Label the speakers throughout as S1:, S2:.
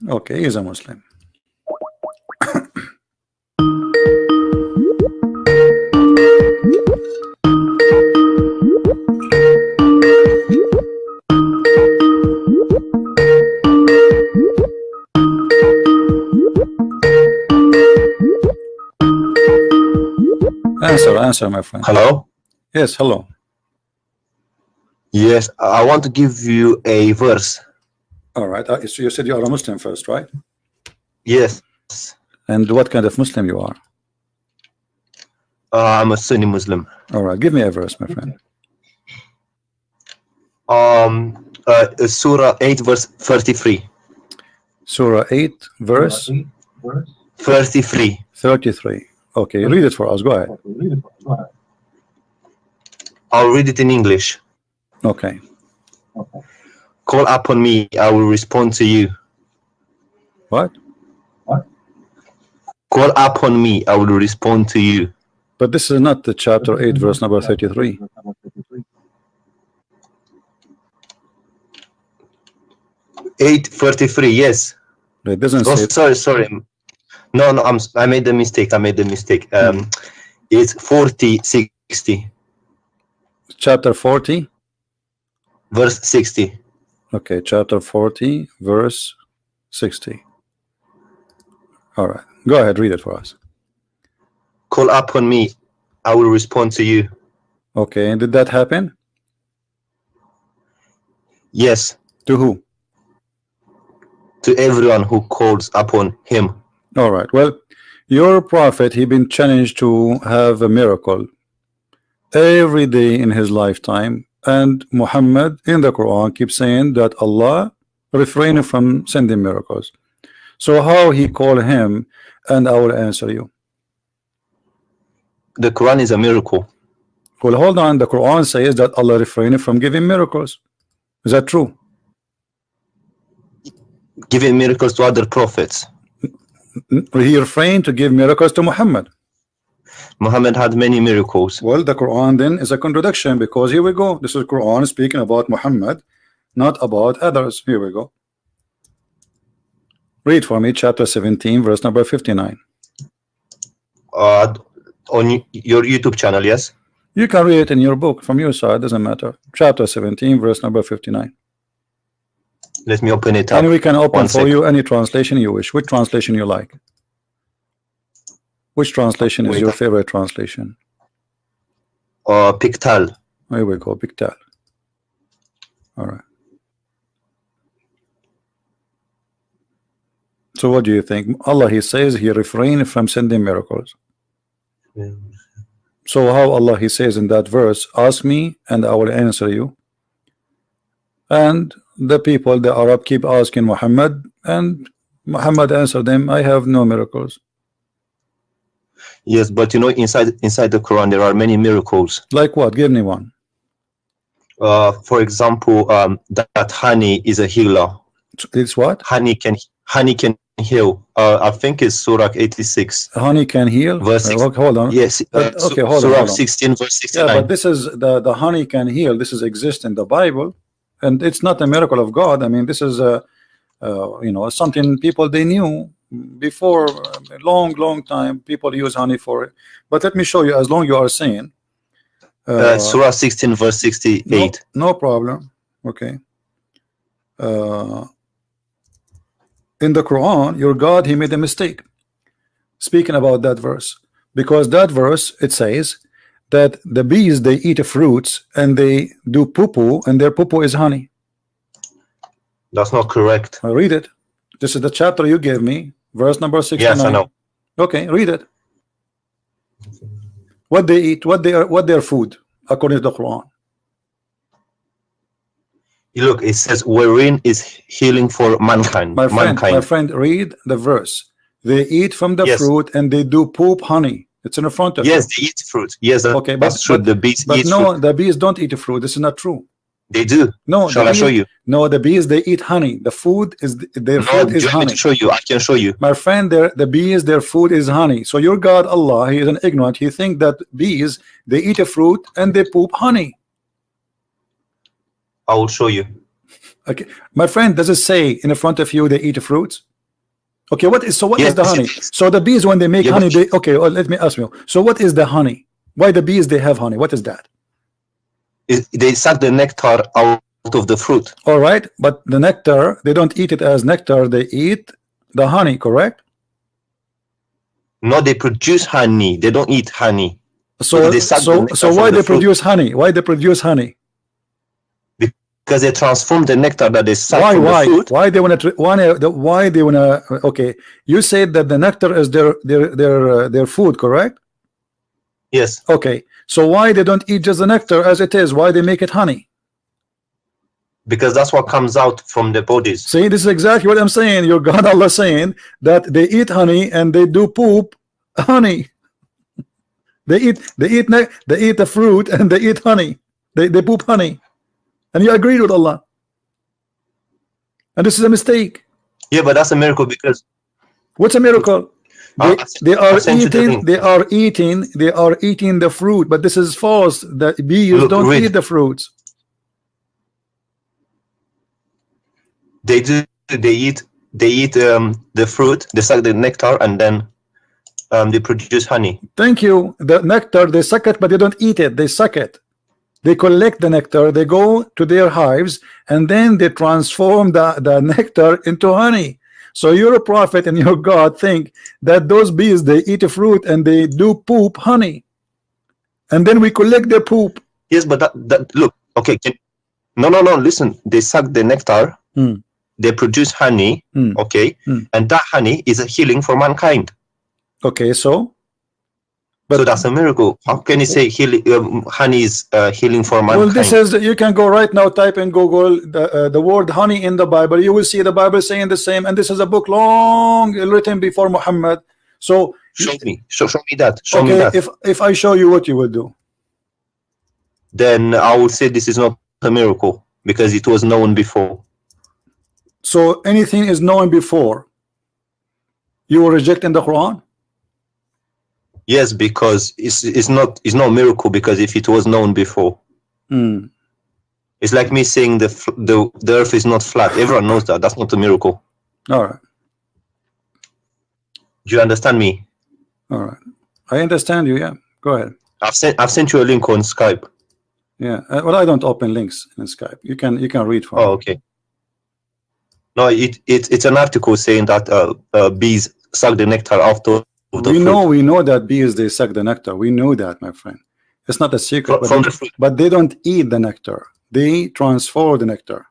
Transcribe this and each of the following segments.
S1: Okay, he's a Muslim. Answer, my friend.
S2: Hello?
S1: Yes, hello.
S2: Yes, I want to give you a verse.
S1: All right. So you said you are a Muslim first, right?
S2: Yes.
S1: And what kind of Muslim you are?
S2: I'm a Sunni Muslim.
S1: All right. Give me a verse, my friend.
S2: Surah 8 verse 33.
S1: Surah 8 verse
S2: 33.
S1: 33. Okay, read it for us. Go ahead.
S2: I'll read it in English.
S1: Okay.
S2: Call upon me, I will respond to you.
S1: What?
S2: Call upon me, I will respond to you.
S1: But this is not the chapter 8 verse number 33.
S2: Eight 33. Yes.
S1: It doesn't
S2: Oh,
S1: say.
S2: sorry. No, I made the mistake. It's 40 60.
S1: Chapter 40
S2: verse 60.
S1: Okay, chapter 40 verse 60. All right, go ahead, read it for us.
S2: Call upon me, I will respond to you.
S1: Okay, and did that happen?
S2: Yes.
S1: To who?
S2: To everyone who calls upon him.
S1: All right, well, your prophet, he been challenged to have a miracle every day in his lifetime, and Muhammad in the Quran keeps saying that Allah refrained from sending miracles. So how he call him, and I will answer you.
S2: The Quran is a miracle.
S1: Well, hold on, the Quran says that Allah refrained from giving miracles. Is that true?
S2: Giving miracles to other prophets.
S1: He refrained to give miracles to Muhammad.
S2: Muhammad had many miracles.
S1: Well, the Quran then is a contradiction, because here we go. This is Quran speaking about Muhammad, not about others. Here we go. Read for me chapter 17 verse number 59.
S2: On your YouTube channel, yes?
S1: You can read it in your book from your side, doesn't matter. Chapter 17 verse number 59.
S2: Let me open it up.
S1: And we can open for you any translation you wish. Which translation you like? Which translation is your favorite translation?
S2: Pictal.
S1: Here we go, Pictal. All right. So what do you think? Allah, he says he refrained from sending miracles. So how Allah, he says in that verse, ask me and I will answer you. And the people, the Arab, keep asking Muhammad, and Muhammad answered them, I have no miracles.
S2: Yes, but you know, inside the Quran there are many miracles.
S1: Like what? Give me one.
S2: For example, that honey is a healer.
S1: It's what?
S2: Honey can heal. I think it's Surah 86.
S1: Honey can heal.
S2: Verse
S1: hold on.
S2: Yes.
S1: Okay, hold
S2: Surah
S1: on.
S2: 16 verse 69.
S1: Yeah, but this is the honey can heal. This is exist in the Bible, and it's not a miracle of God. I mean, this is you know, something people they knew before a long time. People use honey for it. But let me show you. As long you are saying
S2: Surah 16 verse 68.
S1: No problem. Okay. In the Quran, your God, he made a mistake speaking about that verse, because that verse, it says that the bees, they eat fruits and they do poo-poo, and their poo-poo is honey.
S2: That's not correct.
S1: I read it. This is the chapter you gave me, verse number 69.
S2: Yes, I know.
S1: Okay, read it. What they eat, what their food according to the Quran.
S2: Look, it says wherein is healing for mankind.
S1: My friend, read the verse. They eat from the fruit and they do poop honey. It's in the front of you.
S2: Yes, they eat fruit. Yes, okay,
S1: that's
S2: true. The bees eat fruit.
S1: The bees don't eat fruit. This is not true.
S2: They do.
S1: No,
S2: shall I show you?
S1: No, the bees, they eat honey. The food is their food is honey.
S2: To show you. I can show you.
S1: My friend, the bees, their food is honey. So your God Allah, he is an ignorant. He think that bees, they eat a fruit and they poop honey.
S2: I will show you.
S1: Okay, my friend, does it say in the front of you they eat fruits? Okay, what is
S2: Yes,
S1: the honey? So the bees, when they make
S2: Yeah,
S1: honey,
S2: but-
S1: they okay. Well, let me ask you. So what is the honey? Why the bees they have honey? What is that?
S2: they suck the nectar out of the fruit.
S1: All right, but the nectar they don't eat it as nectar. They eat the honey, correct?
S2: No, they produce honey. They don't eat honey.
S1: So
S2: They suck the
S1: so
S2: nectar
S1: so
S2: from
S1: why
S2: the
S1: they
S2: fruit.
S1: produce honey? Why they produce honey?
S2: Because they transform the nectar that they suck
S1: Why
S2: from the fruit.
S1: why they want to why they want to? Okay, you said that the nectar is their food, correct?
S2: Yes,
S1: Okay, so why they don't eat just the nectar as it is? Why they make it honey?
S2: because that's what comes out from the bodies.
S1: See, this is exactly what I'm saying. Your God Allah saying that they eat honey and they do poop honey. They eat the fruit and they eat honey. They poop honey. And you agreed with Allah. And this is a mistake.
S2: Yeah, but that's a miracle because
S1: What's a miracle? They are
S2: I'll send you the
S1: eating
S2: link.
S1: they are eating the fruit, but this is false. The bees
S2: Look,
S1: don't
S2: read.
S1: eat the fruits.
S2: They do. They eat the fruit. They suck the nectar and then they produce honey.
S1: Thank you. The nectar they suck it, but they don't eat it. They suck it. They collect the nectar. They go to their hives and then they transform the nectar into honey. So your prophet and your God think that those bees they eat a fruit and they do poop honey, and then we collect their poop.
S2: Yes, but that look. Okay. No. Listen. They suck the nectar.
S1: Hmm.
S2: They produce honey. Okay, and that honey is a healing for mankind.
S1: Okay, so
S2: So that's a miracle. How can you say healing? Honey is healing for mankind.
S1: well, this is you can go right now, type in Google the word honey in the Bible. You will see the Bible saying the same, and this is a book long written before Muhammad. So
S2: show me. Show me that. Show me
S1: okay,
S2: that.
S1: if I show you, what you will do?
S2: Then I will say this is not a miracle because it was known before.
S1: So anything is known before, you will reject in the Quran?
S2: Yes, because it's not a miracle because if it was known before. It's like me saying the earth is not flat. Everyone knows that. That's not a miracle.
S1: All right.
S2: Do you understand me?
S1: All right. I understand you. Yeah. Go ahead.
S2: I've sent you a link on Skype.
S1: Yeah. Well, I don't open links in Skype. You can read from.
S2: Oh, okay. No, it's an article saying that bees suck the nectar out of the fruit.
S1: We know that bees they suck the nectar. We know that, my friend. It's not a secret.
S2: From the fruit.
S1: But they don't eat the nectar. They transfer the nectar.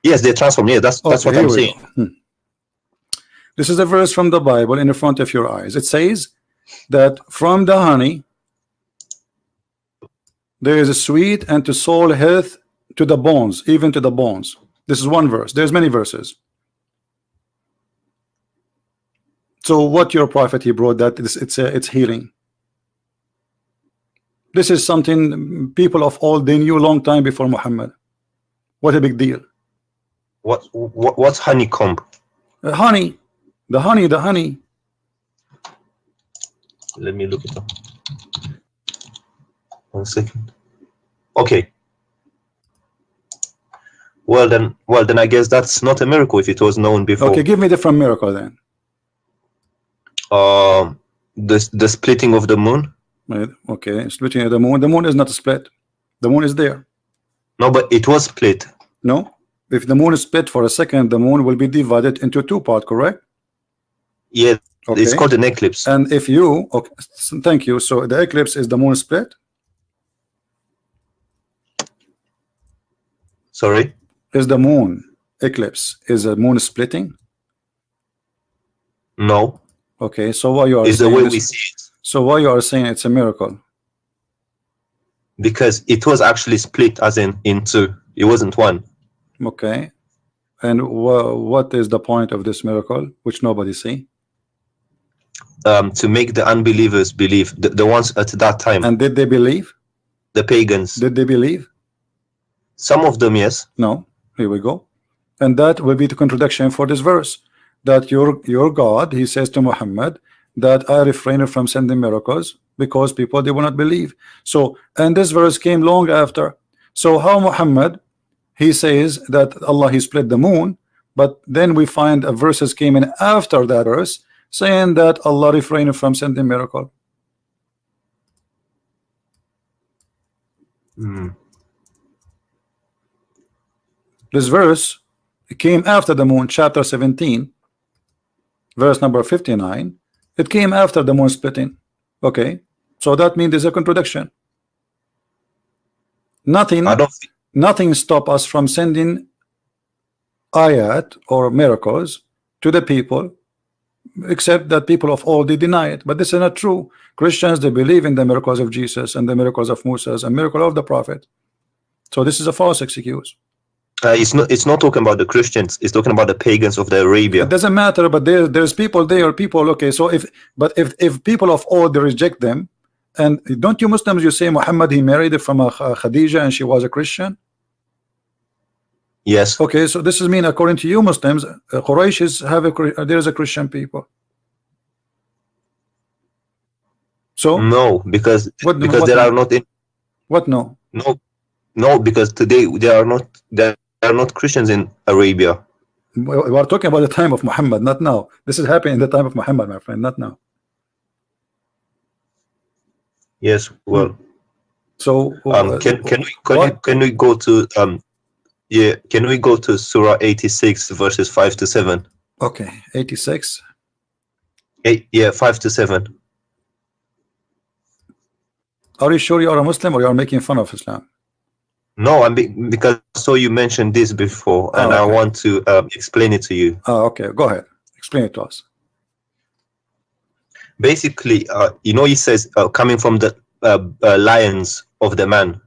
S2: Yes, they transform. Yeah, that's what I'm saying.
S1: This is a verse from the Bible in the front of your eyes. It says that from the honey there is a sweet and to soul health to the bones, even to the bones. This is one verse. There's many verses. So what your prophet he brought that it's healing. This is something people of old they knew a long time before Muhammad. What a big deal.
S2: What's honeycomb?
S1: Honey, the honey.
S2: Let me look it up. 1 second. Okay. Well then I guess that's not a miracle if it was known before.
S1: Okay, give me different miracle then.
S2: The splitting of the moon.
S1: Right. Okay, splitting of the moon. The moon is not split. The moon is there.
S2: No, but it was split.
S1: No. If the moon is split for a second, the moon will be divided into two parts, correct?
S2: Yeah,
S1: okay.
S2: It's called an eclipse.
S1: And if you, okay, thank you. So the eclipse is the moon split?
S2: Sorry?
S1: Is the moon eclipse, is the moon splitting?
S2: No.
S1: Okay, so why you are
S2: it's
S1: saying
S2: the way
S1: this,
S2: we see it.
S1: So why you are saying it's a miracle?
S2: Because it was actually split as in two. It wasn't one.
S1: Okay. And what is the point of this miracle, which nobody see?
S2: To make the unbelievers believe, the ones at that time.
S1: And did they believe?
S2: The pagans.
S1: Did they believe?
S2: Some of them, yes.
S1: No. Here we go. And that will be the contradiction for this verse. That your God, he says to Muhammad, that I refrain from sending miracles because people they will not believe. So, and this verse came long after. So how Muhammad, he says that Allah he split the moon, But then we find a verses came in after that verse saying that Allah refrained from sending miracle. This verse came after the moon, chapter 17, verse number 59. It came after the moon splitting. Okay, so that means there's a contradiction. Nothing stop us from sending ayat or miracles to the people, except that people of old they deny it. But this is not true. Christians, they believe in the miracles of Jesus and the miracles of Moses and miracle of the prophet. So this is a false excuse.
S2: It's not talking about the Christians. It's talking about the pagans of the Arabia.
S1: It doesn't matter, but there's people there, people. Okay, so if people of old they reject them, and don't you Muslims, you say Muhammad he married from a Khadija and she was a Christian?
S2: Yes.
S1: Okay, so this is mean according to you Muslims, Quraysh is there is a Christian people. So
S2: no, because there are not in
S1: what no
S2: because today there are not Christians in Arabia.
S1: We are talking about the time of Muhammad, not now. This is happening in the time of Muhammad, my friend, not now.
S2: Yes, well.
S1: So
S2: can we go to can we go to Surah 86 verses 5 to 7?
S1: Okay, 86.
S2: 5 to 7.
S1: Are you sure you are a Muslim or you are making fun of Islam?
S2: No, because you mentioned this before, and
S1: okay.
S2: I want to explain it to you.
S1: Okay, go ahead. Explain it to us.
S2: Basically, he says coming from the lions of the man.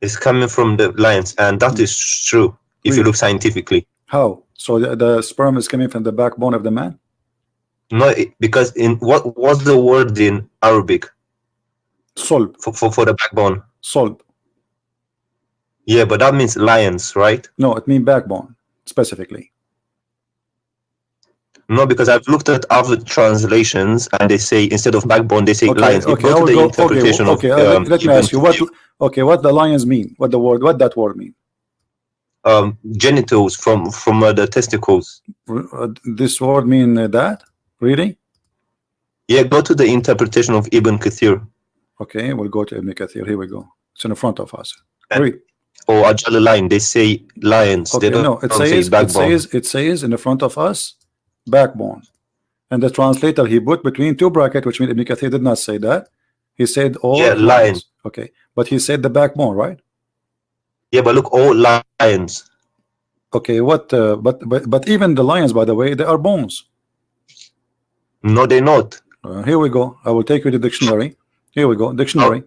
S2: It's coming from the lions, and that is true if you look scientifically.
S1: How? So the sperm is coming from the backbone of the man?
S2: No, because in what's the word in Arabic?
S1: Solb.
S2: For the backbone.
S1: Solb.
S2: Yeah, but that means lions, right?
S1: No, it means backbone specifically.
S2: No, because I've looked at other translations and they say instead of backbone they say lions.
S1: Okay,
S2: go to the interpretation of
S1: let me ask you what the lions mean. What that word mean?
S2: Genitals from the testicles.
S1: This word mean that? Really?
S2: Yeah, go to the interpretation of Ibn Kathir.
S1: Okay, we'll go to Ibn Kathir. Here we go. It's in front of us. Read.
S2: Or Ajal line, they say lions.
S1: Okay,
S2: they don't,
S1: no, it says in the front of us backbone. And the translator he put between two brackets, which means Ibn Kathir did not say that. He said all
S2: lions.
S1: Okay, but he said the backbone, right?
S2: Yeah, but look, all lions.
S1: Okay, but even the lions, by the way, they are bones.
S2: No, they're not.
S1: Here we go. I will take you to the dictionary. Here we go, dictionary.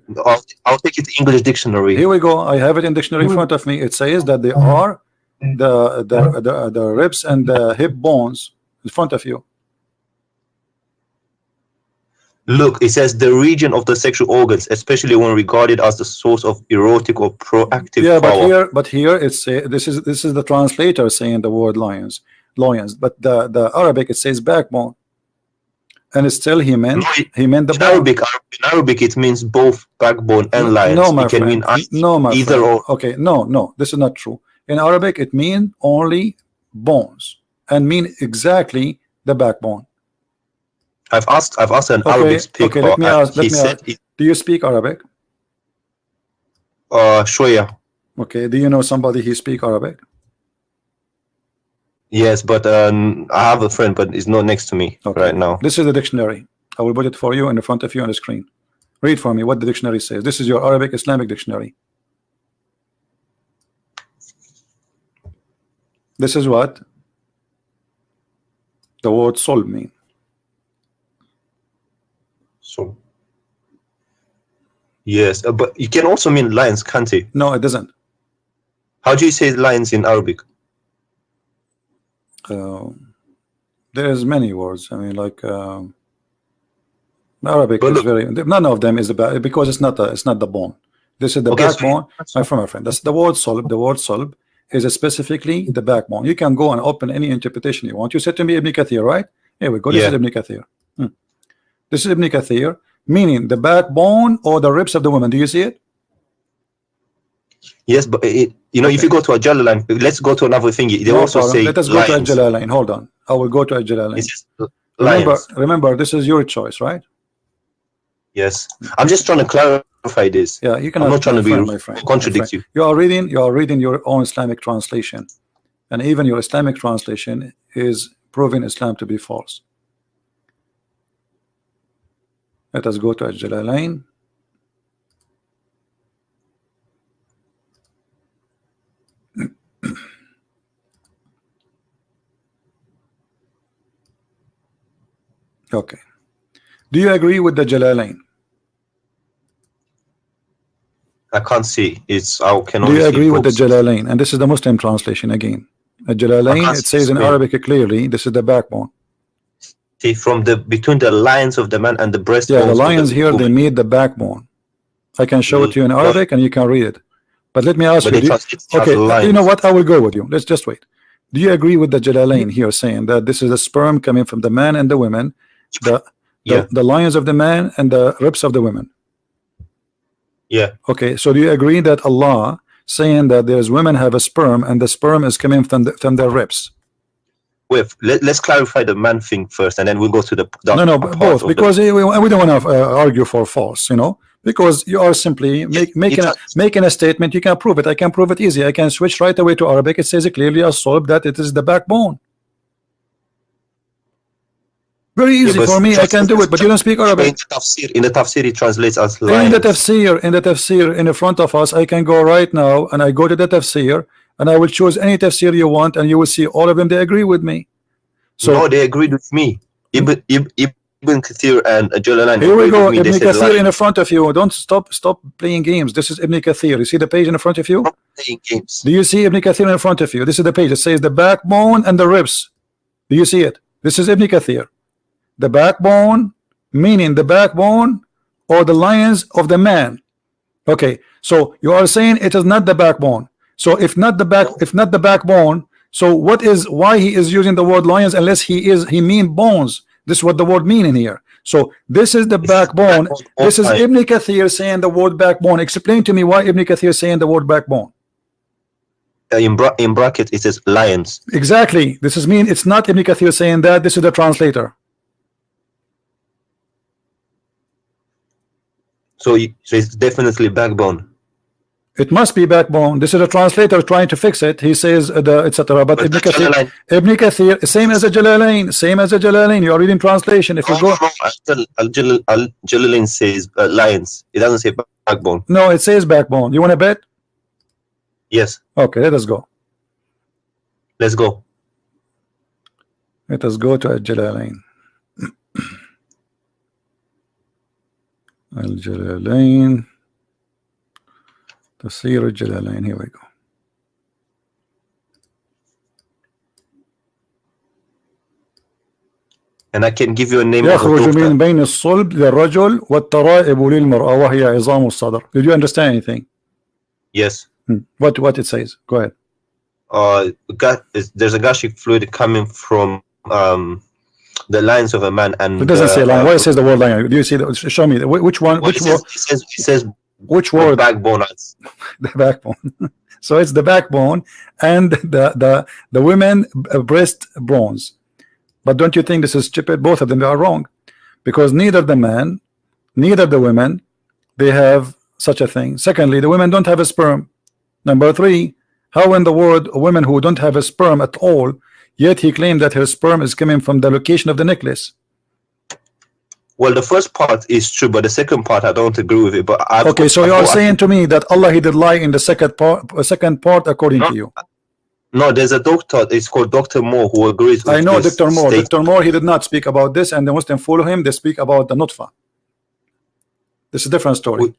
S2: I'll take it to English dictionary.
S1: Here we go. I have it in dictionary in front of me. It says that they are the ribs and the hip bones in front of you.
S2: Look, it says the region of the sexual organs, especially when regarded as the source of erotic or proactive power.
S1: But here it's this is the translator saying the word lions, but the Arabic it says backbone. And still he meant the bone.
S2: In Arabic it means both backbone and lions.
S1: No, my
S2: it can
S1: friend.
S2: mean either or.
S1: Okay, no, this is not true. In Arabic it means only bones and mean exactly the backbone.
S2: I've asked an Arabic speaker.
S1: Okay, let me ask. Do you speak Arabic?
S2: Shoya.
S1: Okay, do you know somebody who speak Arabic?
S2: Yes, but I have a friend, but it's not next to me right now.
S1: This is the dictionary. I will put it for you in front of you on the screen. Read for me what the dictionary says. This is your Arabic Islamic dictionary. This is what the word solb mean.
S2: So yes, but it can also mean lions, can't it?
S1: No, it doesn't.
S2: How do you say lions in Arabic?
S1: There's many words. I mean, like Arabic is very. None of them is about because it's not the bone. This is the backbone. My friend, that's the word solb. The word solb is specifically the backbone. You can go and open any interpretation you want. You said to me Ibn Kathir, right? Here we go. This is Ibn Kathir. This is Ibn Kathir, meaning the backbone or the ribs of the woman. Do you see it?
S2: Yes, but if you go to a Jalalain, let's go to another thing. They also say
S1: let us go to Jalalain. Hold on, I will go to Jalalain. Remember, this is your choice, right?
S2: Yes, I'm just trying to clarify this.
S1: Yeah, you cannot.
S2: I'm not trying to be
S1: my friend,
S2: contradict you.
S1: You are reading your own Islamic translation, and even your Islamic translation is proving Islam to be false. Let us go to Jalalain. Okay. Do you agree with the Jalalain?
S2: I can't see.
S1: Do you agree with the Jalalain? And this is the Muslim translation again. The Jalalain, it says in Arabic clearly, this is the backbone.
S2: See, from between the lines of the man and the breast.
S1: Yeah, the lions here, they meet the backbone. I can show it to you in Arabic and you can read it. But let me ask you. Okay, you know what? I will go with you. Let's just wait. Do you agree with the Jalalain here saying that this is the sperm coming from the man and the women, the lions of the man and the ribs of the women?
S2: Yeah.
S1: Okay, so do you agree that Allah saying that there's women have a sperm and the sperm is coming from their ribs?
S2: Wait, let's clarify the man thing first, and then we'll go to the
S1: no, both, because we don't want to argue for false, because you are simply making a statement. You can prove it. I can prove it easy. I can switch right away to Arabic. It says clearly as-sulb that it is the backbone. Very easy for me. I can do it, but you don't speak Arabic.
S2: In the tafsir, it translates as lions.
S1: In the tafsir, in the front of us, I can go right now and I go to the tafsir and I will choose any tafsir you want, and you will see all of them. They agree with me. So
S2: no, they agreed with me. Ibn Kathir and Jalalain.
S1: Here we go. Ibn Kathir in the front of you. Don't stop playing games. This is Ibn Kathir. You see the page in the front of you?
S2: Playing games.
S1: Do you see Ibn Kathir in front of you? This is the page. It says the backbone and the ribs. Do you see it? This is Ibn Kathir. The backbone, meaning the backbone or the lions of the man. Okay, so you are saying it is not the backbone. So if not the backbone, so why he is using the word lions unless he mean bones? This is what the word mean in here. So this is the backbone. This is Ibn Kathir saying the word backbone. Explain to me why Ibn Kathir saying the word backbone.
S2: In bracket it says lions.
S1: Exactly. This is mean it's not Ibn Kathir saying that. This is the translator.
S2: So it's definitely backbone.
S1: It must be backbone. This is a translator trying to fix it. He says etc. But Ibn Kathir, same as a Jalalain. You are reading translation. If you go,
S2: Jalalain says lions. It doesn't say backbone.
S1: No, it says backbone. You want to bet?
S2: Yes.
S1: Okay, let us go.
S2: Let's go.
S1: Let us go to Jalalain. Jalalain. Tafsir Jalalain. Here we go.
S2: And I can give you a name.
S1: يخرج من بين الصلب للرجل والترائب للمرأة وهي عظام الصدر. Did you understand anything?
S2: Yes.
S1: What it says? Go ahead.
S2: There's a gastric fluid coming from the lines of a man, and
S1: it doesn't say line. Why it says the word line? Do you see that? Show me which one.
S2: Well, it says
S1: which word?
S2: Backbone.
S1: The backbone. So it's the backbone and the women breast bones. But don't you think this is stupid? Both of them are wrong, because neither the man, neither the women, they have such a thing. Secondly, the women don't have a sperm. Number three, how in the world women who don't have a sperm at all, yet he claimed that her sperm is coming from the location of the necklace?
S2: Well, the first part is true, but the second part I don't agree with it. But
S1: okay, so you are saying to me that Allah, he did lie in the second part according to you?
S2: No, there's a doctor. It's called Dr. Moore who agrees with
S1: I know
S2: this
S1: Dr. Moore.
S2: statement.
S1: Dr. Moore, he did not speak about this, and the Muslim follow him. They speak about the nutfa. This is a different story.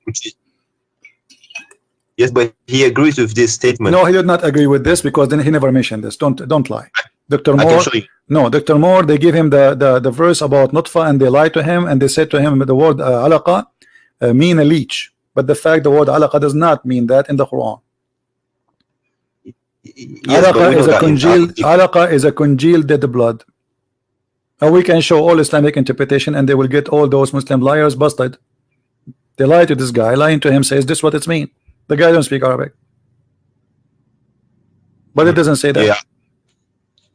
S2: Yes, but he agrees with this statement.
S1: No, he did not agree with this, because then he never mentioned this. Don't lie. Dr. Moore, no, Dr. Moore, they give him the verse about nutfa, and they lied to him, and they said to him the word alaqa mean a leech, but the fact the word alaqa does not mean that in the Quran.
S2: Yes,
S1: alaqa is a congealed dead blood, and we can show all Islamic interpretation, and they will get all those Muslim liars busted. They lie to this guy, lying to him, says this what it's mean. The guy don't speak Arabic. but it doesn't say that.
S2: Yeah.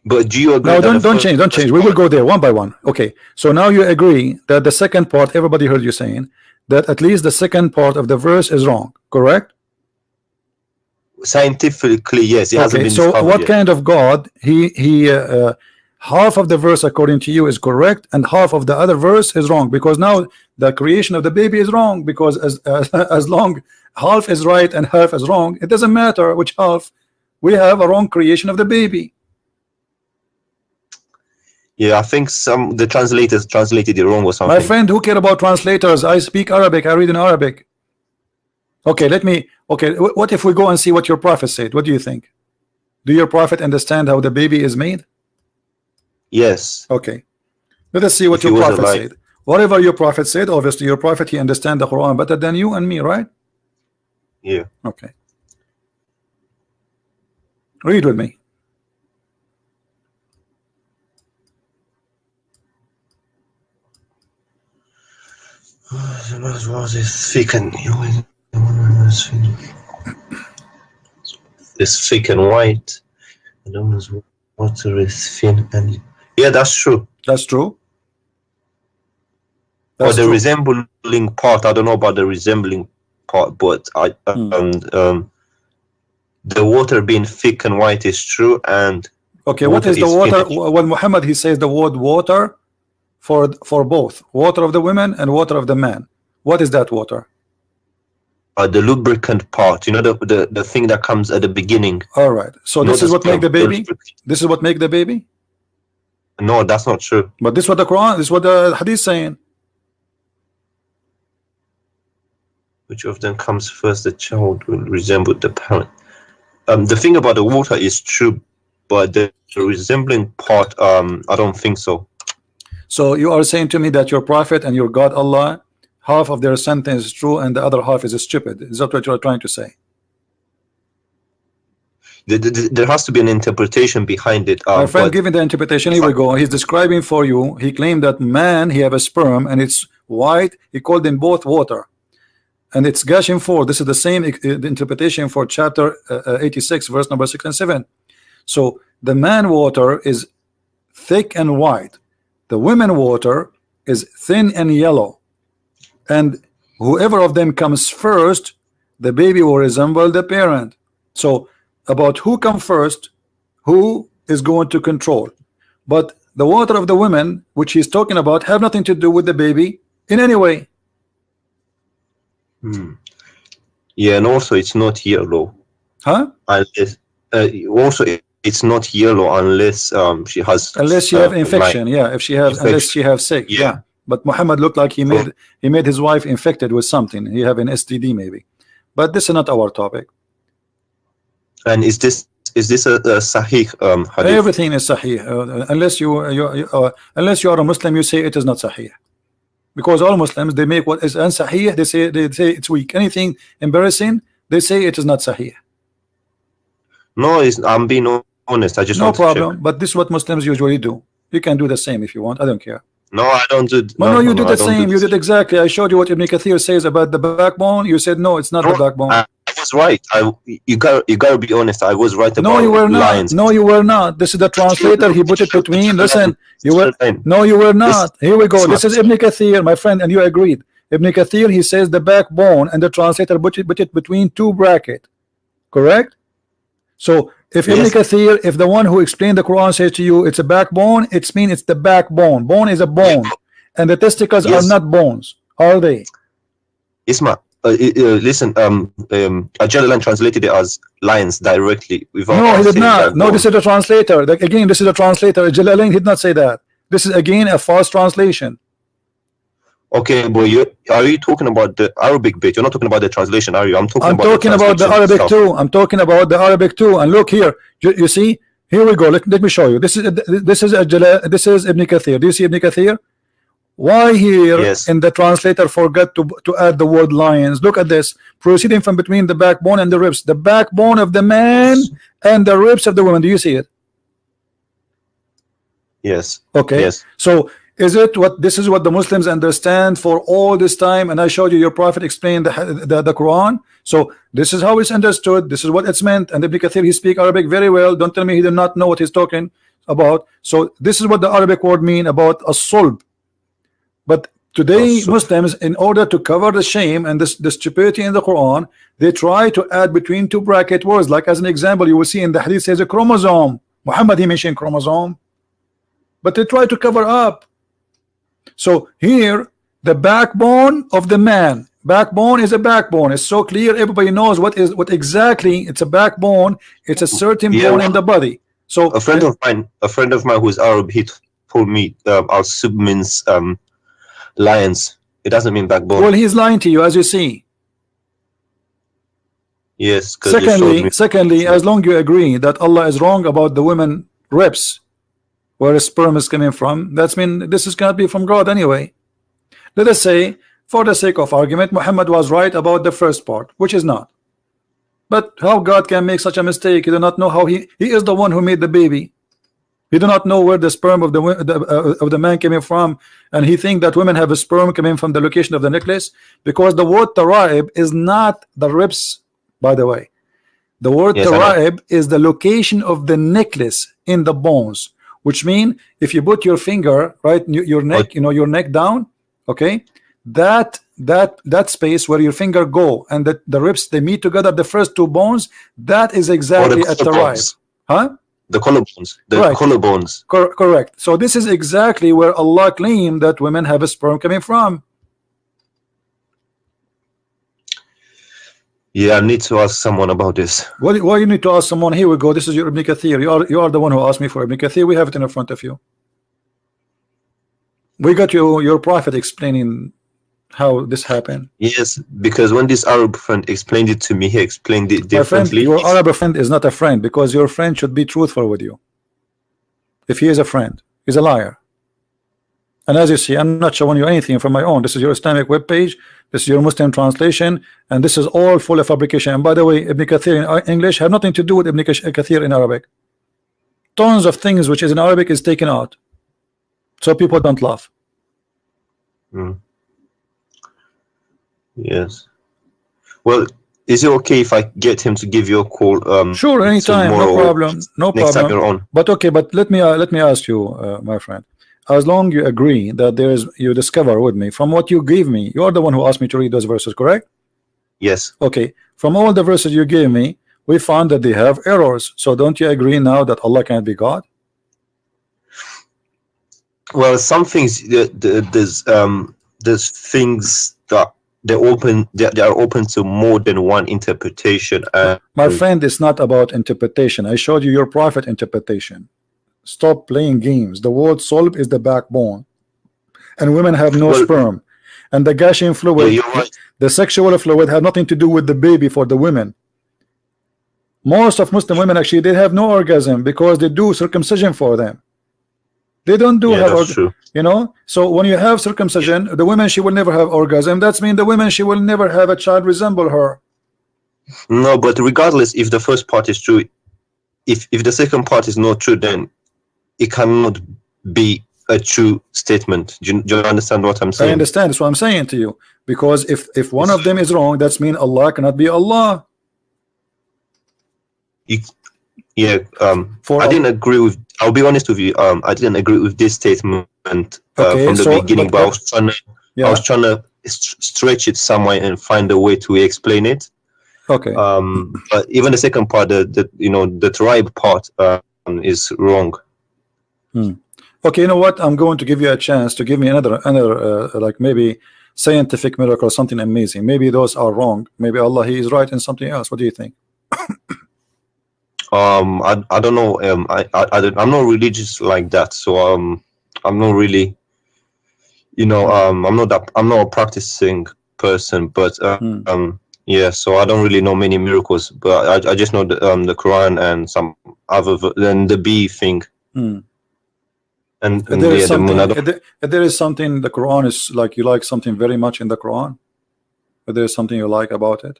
S2: But do you agree?
S1: No,
S2: that
S1: don't change. We will go there one by one. Okay. So now you agree that the second part, everybody heard you saying that at least the second part of the verse is wrong, correct?
S2: Scientifically, yes, it hasn't been
S1: so
S2: discovered
S1: what
S2: yet.
S1: kind of God half of the verse according to you is correct and half of the other verse is wrong, because now the creation of the baby is wrong, because as long half is right and half is wrong, it doesn't matter which half, we have a wrong creation of the baby.
S2: Yeah, I think the translators translated it wrong or something.
S1: My friend, who care about translators? I speak Arabic, I read in Arabic. Okay, what if we go and see what your prophet said? What do you think? Do your prophet understand how the baby is made?
S2: Yes.
S1: Okay, let us see what your prophet said. Whatever your prophet said, obviously your prophet, he understands the Quran better than you and me, right?
S2: Yeah.
S1: Okay, read with me.
S2: It's thick and white. The water is thin and yeah, that's true.
S1: That's true.
S2: But the resembling part, I don't know about the resembling part, but the water being thick and white is true. And
S1: okay, what is the water? When Muhammad he says the word water for both water of the women and water of the man, what is that water?
S2: The lubricant part, you know, the thing that comes at the beginning.
S1: All right, so this is what make the baby. This is what make the baby.
S2: No, that's not true.
S1: But this is what the Quran, this is what the Hadith saying.
S2: Which of them comes first? The child will resemble the parent. The thing about the water is true, but the resembling part, I don't think so.
S1: So you are saying to me that your prophet and your God Allah, half of their sentence is true and the other half is stupid. Is that what you are trying to say?
S2: There has to be an interpretation behind it.
S1: My friend, giving the interpretation, here we go. He's describing for you. He claimed that man, he have a sperm and it's white. He called them both water. And it's gushing forth. This is the same interpretation for chapter 86, verse number 6 and 7. So the man water is thick and white. The women water is thin and yellow. And whoever of them comes first, the baby will resemble the parent. So about who comes first, who is going to control. But the water of the women, which he's talking about, have nothing to do with the baby in any way.
S2: Yeah, and also it's not yellow.
S1: Huh?
S2: Unless, also it's not yellow unless she has.
S1: Unless she have infection, yeah. If she have, unless she have sick, yeah. But Muhammad looked like he made his wife infected with something. He have an STD maybe. But this is not our topic.
S2: And is this a sahih hadith?
S1: Everything is sahih. Unless you are a Muslim, you say it is not sahih. Because all Muslims, they make what is unsahih, they say it's weak. Anything embarrassing, they say it is not sahih.
S2: No, I'm being honest. I just
S1: no
S2: want
S1: problem.
S2: To check.
S1: But this is what Muslims usually do. You can do the same if you want. I don't care.
S2: No, I don't do.
S1: No, you did the same. You did exactly. I showed you what Ibn Kathir says about the backbone. You said no, it's not the backbone.
S2: I was right. You gotta be honest. I was right about.
S1: No, you were not.
S2: Lions.
S1: No, you were not. This is the translator. He put it between. Listen, you were. No, you were not. Here we go. This is Ibn Kathir, my friend, and you agreed. Ibn Kathir, he says the backbone, and the translator put it between two brackets. Correct. So if Ibn Kathir, if the one who explained the Quran says to you it's a backbone, it means it's the backbone. Bone is a bone, and the testicles are not bones, are they?
S2: Isma, listen. Ajalalan translated it as lions directly.
S1: No, he did not. No, this is the translator. Again, this is the translator. Jalalain did not say that. This is again a false translation.
S2: Okay, but are you talking about the Arabic bit? You're not talking about the translation, are you? I'm talking
S1: about the Arabic too. I'm talking about the Arabic too. And look here, you see, here we go. Let me show you. This is Ibn Kathir. Do you see Ibn Kathir? Why here in the translator forgot to add the word lions? Look at this. Proceeding from between the backbone and the ribs. The backbone of the man and the ribs of the woman. Do you see it?
S2: Yes.
S1: Okay.
S2: Yes.
S1: So Is it what this is what the Muslims understand for all this time? And I showed you your prophet explained the Quran. So this is how it's understood. This is what it's meant. And Ibn Kathir, he speak Arabic very well. Don't tell me he did not know what he's talking about. So this is what the Arabic word mean about a sulb. But today Muslims, in order to cover the shame and the stupidity in the Quran, they try to add between two bracket words. Like as an example, you will see in the hadith says a chromosome. Muhammad, he mentioned chromosome, but they try to cover up. So here, the backbone of the man, backbone is a backbone. It's so clear, everybody knows what exactly it's a backbone. It's a certain bone in the body. So
S2: a friend of mine who's Arab, he told me al-sub means lions. It doesn't mean backbone.
S1: Well, he's lying to you, as you see.
S2: Yes.
S1: Secondly, as long you agree that Allah is wrong about the women ribs, where a sperm is coming from, that's mean this is gonna be from God anyway. Let us say, for the sake of argument, Muhammad was right about the first part, which is not. But how God can make such a mistake? He do not know how he is the one who made the baby. He do not know where the sperm of the man coming from, and he think that women have a sperm coming from the location of the necklace, because the word taraib is not the ribs, by the way. The word taraib is the location of the necklace in the bones, which mean if you put your finger right your neck, your neck down, okay, that space where your finger go and the ribs, they meet together, the first two bones, that is exactly at the right, huh?
S2: The collarbones, collarbones.
S1: Correct. So this is exactly where Allah claimed that women have a sperm coming from.
S2: Yeah, I need to ask someone about this.
S1: Why you need to ask someone? Here we go. This is your Ibn Kathir. You are the one who asked me for Ibn Kathir. We have it in front of you. We got your prophet explaining how this happened.
S2: Yes, because when this Arab friend explained it to me, he explained it differently.
S1: Your Arab friend is not a friend, because your friend should be truthful with you. If he is a friend, he's a liar. And as you see, I'm not showing you anything from my own. This is your Islamic web page. This is your Muslim translation, and this is all full of fabrication. And by the way, Ibn Kathir in English have nothing to do with Ibn Kathir in Arabic. Tons of things which is in Arabic is taken out, so people don't laugh.
S2: Yes. Well, is it okay if I get him to give you a call?
S1: Sure, anytime, no problem, no
S2: next
S1: problem.
S2: Time you're on.
S1: But okay, but let me ask you, my friend. As long you agree that you discover with me from what you gave me, you are the one who asked me to read those verses, correct?
S2: Yes.
S1: Okay, from all the verses you gave me, we found that they have errors. So don't you agree now that Allah can't be God?
S2: Well, some things there's things that they are open to more than one interpretation.
S1: My friend, it's not about interpretation. I showed you your prophet interpretation. Stop playing games. The word sulb is the backbone, and women have no sperm, and the gushing fluid, the sexual fluid, had nothing to do with the baby for the women. Most of Muslim women actually, they have no orgasm because they do circumcision for them. They don't do so when you have circumcision, the women, she will never have orgasm. That's mean the women, she will never have a child resemble her.
S2: No, but regardless, if the first part is true, if the second part is not true, then it cannot be a true statement. Do you understand what I'm saying?
S1: I understand. That's what I'm saying to you. Because if one of them is wrong, that's mean Allah cannot be Allah.
S2: I didn't agree with. I'll be honest with you. I didn't agree with this statement from the beginning, but I was trying to stretch it somewhere and find a way to explain it.
S1: Okay.
S2: But even the second part, the tribe part, is wrong.
S1: Okay, you know what? I'm going to give you a chance to give me another like maybe scientific miracle or something amazing. Maybe those are wrong. Maybe Allah, he is right in something else. What do you think?
S2: I don't know. I'm not religious like that, so I'm not really, I'm not a practicing person, but yeah, so I don't really know many miracles, but I just know the Quran and some other than the bee thing. And
S1: there is something the Quran is like, you like something very much in the Quran, but there is something you like about it.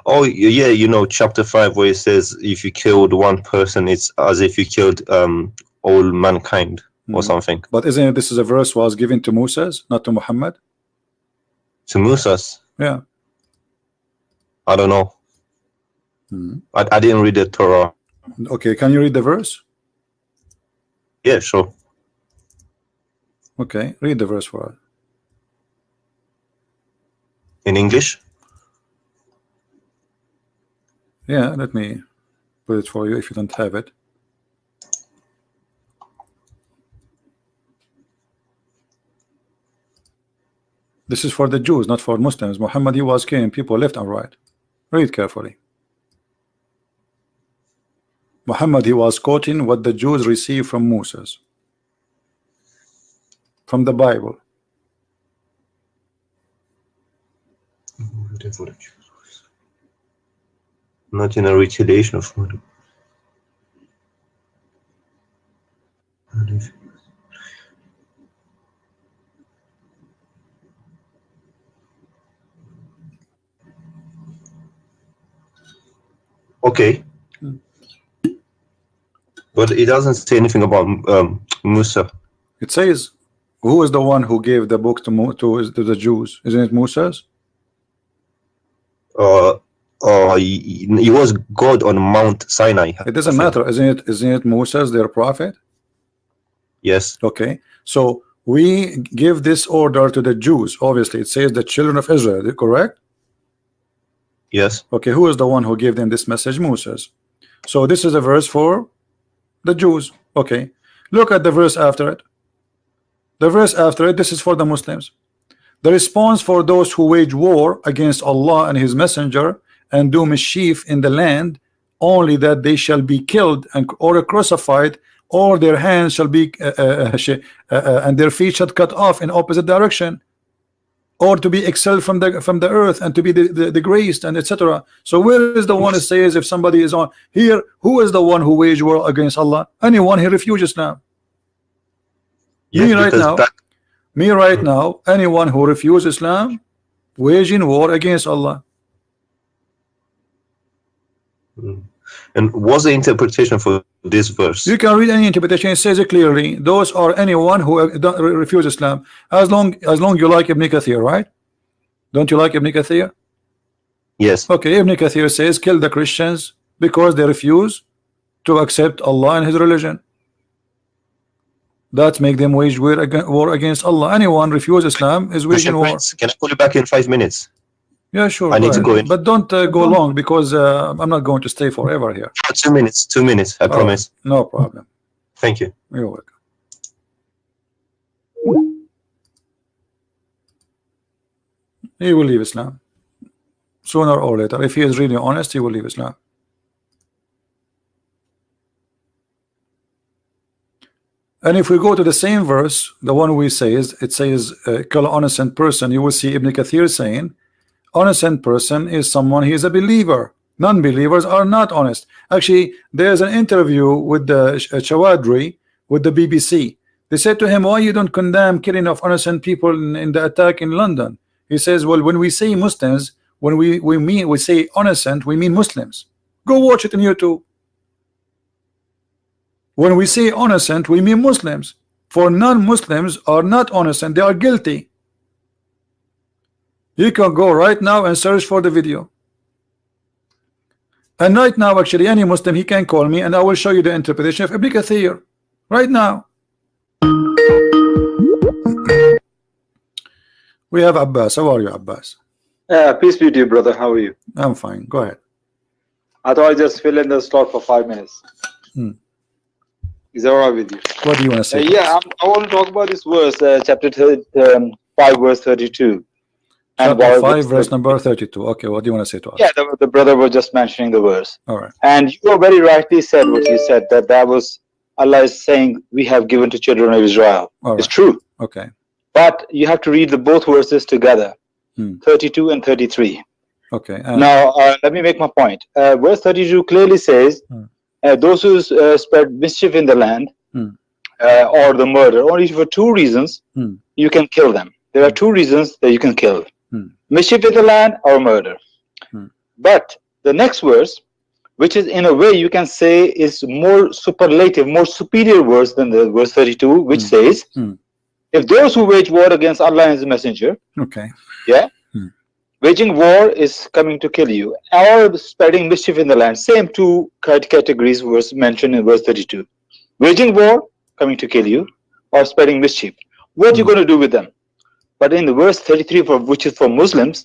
S2: Oh yeah, chapter 5 where it says if you killed one person, it's as if you killed all mankind. or something.
S1: But isn't it this is a verse was given to Moses, not to Muhammad?
S2: To Moses?
S1: Yeah.
S2: I don't know. I didn't read the Torah.
S1: Okay, can you read the verse?
S2: Yeah, sure.
S1: Okay, read the verse for us.
S2: In English?
S1: Yeah, let me put it for you if you don't have it. This is for the Jews, not for Muslims. Muhammad, he was killing people left and right. Read carefully. Muhammad, he was quoting what the Jews received from Moses, from the Bible.
S2: Not in a retaliation of murder. Okay. But it doesn't say anything about Musa.
S1: It says, who is the one who gave the book to the Jews? Isn't it Moses?
S2: He was God on Mount Sinai.
S1: It doesn't matter, isn't it Moses, their prophet?
S2: Yes.
S1: Okay, so we give this order to the Jews. Obviously, it says the children of Israel, correct?
S2: Yes.
S1: Okay, who is the one who gave them this message? Moses. So this is a verse for the Jews. Okay, look at the verse after it. The verse after it, this is for the Muslims. The response for those who wage war against Allah and his messenger and do mischief in the land, only that they shall be killed or crucified, or their hands shall be and their feet shall cut off in opposite direction, or to be expelled from the earth and to be degraded, and etc. So where is the one who says if somebody is on here, who is the one who wage war against Allah? Anyone who refuses Islam.
S2: Yes,
S1: me right now, anyone who refuses Islam, waging war against Allah.
S2: And what's the interpretation for this verse?
S1: You can read any interpretation. It says it clearly. Those are anyone who don't refuse Islam. As long you like Ibn Kathir, right? Don't you like Ibn Kathir?
S2: Yes.
S1: Okay, Ibn Kathir says kill the Christians because they refuse to accept Allah and his religion. That make them wage war against Allah. Anyone refuse Islam is waging war.
S2: Can I call you back in 5 minutes?
S1: Yeah, sure.
S2: I need to go in.
S1: But don't go long, because I'm not going to stay forever here.
S2: 2 minutes. 2 minutes. I promise.
S1: No problem.
S2: Thank you.
S1: You're welcome. He will leave Islam sooner or later. If he is really honest, he will leave Islam. And if we go to the same verse, the one we say is, it says kill an innocent person, you will see Ibn Kathir saying innocent person is someone, he is a believer. Non-believers are not honest. Actually, there's an interview with the Chawadri with the BBC. They said to him, why you don't condemn killing of innocent people in the attack in London? He says, well, when we say Muslims, when we say innocent, we mean Muslims. Go watch it in YouTube. When we say innocent, we mean Muslims. For non-Muslims are not innocent, they are guilty. You can go right now and search for the video. And right now, actually, any Muslim, he can call me and I will show you the interpretation of Ibn Kathir. Right now. We have Abbas. How are you, Abbas?
S3: Peace be to you, brother. How are you?
S1: I'm fine. Go ahead.
S3: I thought I'd just fill in the slot for 5 minutes. Is that all right with you?
S1: What do you want to say?
S3: Yeah, I want to talk about this verse, chapter 5, verse 32.
S1: Chapter 5, verse number 32. Okay, what do you want to say to us?
S3: Yeah, the brother was just mentioning the verse.
S1: All right.
S3: And you very rightly said what you said, that was Allah is saying, we have given to children of Israel.
S1: Right.
S3: It's true.
S1: Okay.
S3: But you have to read the both verses together, 32 and 33.
S1: Okay.
S3: Now, let me make my point. Verse 32 clearly says, those who spread mischief in the land or the murder, only for 2 reasons you can kill them. There are 2 reasons that you can kill. Mischief in the land or murder. But the next verse, which is in a way you can say is more superlative, more superior words than the verse 32, which says, if those who wage war against Allah and His Messenger,
S1: okay,
S3: yeah, waging war is coming to kill you, or spreading mischief in the land. Same two categories was mentioned in verse 32. Waging war, coming to kill you, or spreading mischief. What are you going to do with them? But in the verse 33, which is for Muslims,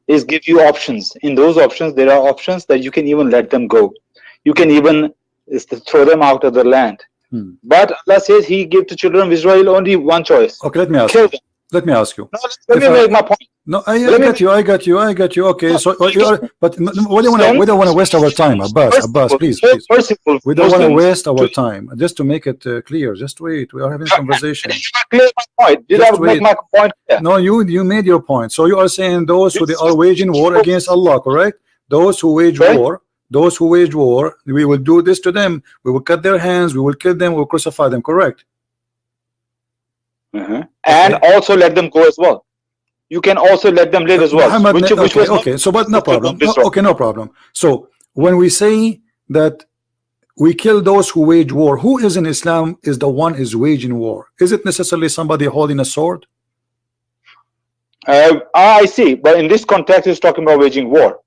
S3: is give you options. In those options, there are options that you can even let them go. You can even throw them out of the land. But Allah says He gave to children of Israel only one choice.
S1: Okay, let me ask
S3: Kill
S1: you.
S3: them.
S1: Let me ask you.
S3: No, let me make my point.
S1: No, I got you. Okay, so you are, but we don't want to waste our time, Abbas, please. We don't want to waste our time. Just to make it clear, just wait. We are having a conversation.
S3: Clear my point. Did I make my point clear?
S1: No, you made your point. So you are saying those who they are waging war against Allah, correct? Those who wage war, we will do this to them. We will cut their hands. We will kill them. We will crucify them. Correct?
S3: And also let them go as well. You can also let them live as well.
S1: Muhammad, okay, so but no problem. No problem. So when we say that we kill those who wage war, who is in Islam is the one is waging war? Is it necessarily somebody holding a sword?
S3: I see, but in this context, it's talking about waging war.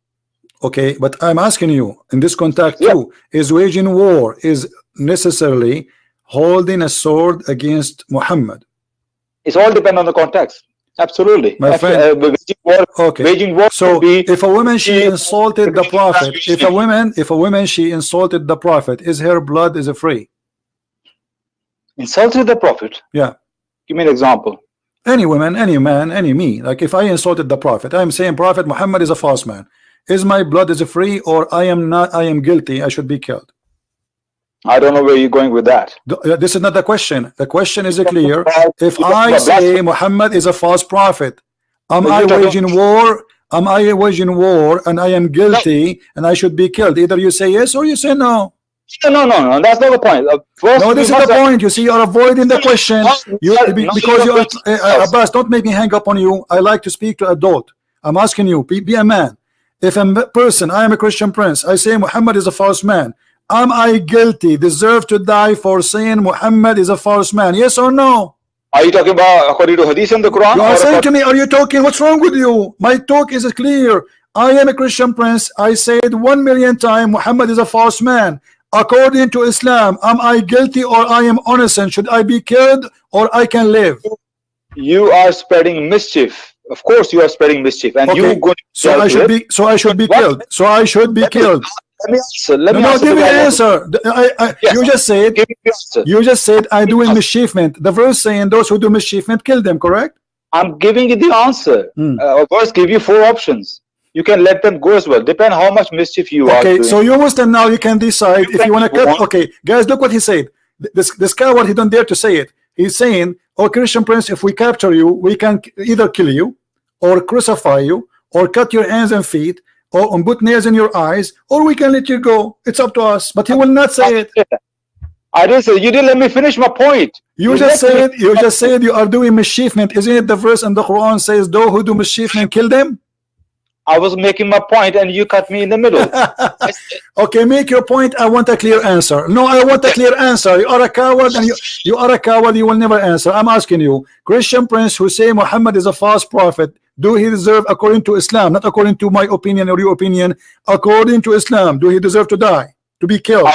S1: Okay, but I'm asking you in this context too, is waging war is necessarily holding a sword against Muhammad?
S3: It's all depend on the context. Absolutely,
S1: my friend.
S3: Waging war.
S1: So if a woman she insulted the Prophet, if a woman she insulted the Prophet, is her blood is free?
S3: Insulted the Prophet?
S1: Yeah.
S3: Give me an example.
S1: Any woman, any man, any me. Like if I insulted the Prophet, I'm saying Prophet Muhammad is a false man. Is my blood is free or I am not? I am guilty. I should be killed.
S3: I don't know where you're going with that.
S1: This is not the question. The question is clear. If I say Muhammad is a false prophet, am I waging war? Am I waging war and I am guilty and I should be killed? Either you say yes or you say no.
S3: No. That's not the point.
S1: No, this is the point. You see, you're avoiding the question. Because you are Abbas, don't make me hang up on you. I like to speak to adult. I'm asking you, be a man. If a person, I am a Christian prince, I say Muhammad is a false man. Am I guilty, deserve to die for saying Muhammad is a false man? Yes or no?
S3: Are you talking about according to Hadith and the Quran?
S1: You are saying to me, are you talking? What's wrong with you? My talk is clear. I am a Christian prince. I said 1,000,000 times Muhammad is a false man. According to Islam, am I guilty or I am innocent? Should I be killed or I can live?
S3: You are spreading mischief. Of course, you are spreading mischief, and you go.
S1: So I should be. So I should be killed. So I should be killed.
S3: Let me answer. Let me
S1: answer. Give me an answer. You just said I do mischiefment. The verse saying those who do mischiefment kill them. Correct?
S3: I'm giving you the answer. Verse give you 4 options. You can let them go as well. Depend how much mischief you are doing.
S1: Okay, so you Muslim now you can decide if you want to cut. Okay, guys, look what he said. This coward, he don't dare to say it. He's saying, "Oh, Christian prince, if we capture you, we can either kill you, or crucify you, or cut your hands and feet." Or put nails in your eyes, or we can let you go. It's up to us. But he will not say it.
S3: I didn't say. You didn't let me finish my point.
S1: You just said you are doing mischiefment. Isn't it the verse in the Quran says, "Those who do mischiefment, kill them"?
S3: I was making my point, and you cut me in the middle.
S1: Okay, make your point. I want a clear answer. No, I want a clear answer. You are a coward, and you are a coward. You will never answer. I'm asking you, Christian prince who say Muhammad is a false prophet. Do he deserve, according to Islam, not according to my opinion or your opinion, according to Islam, do he deserve to die, to be killed?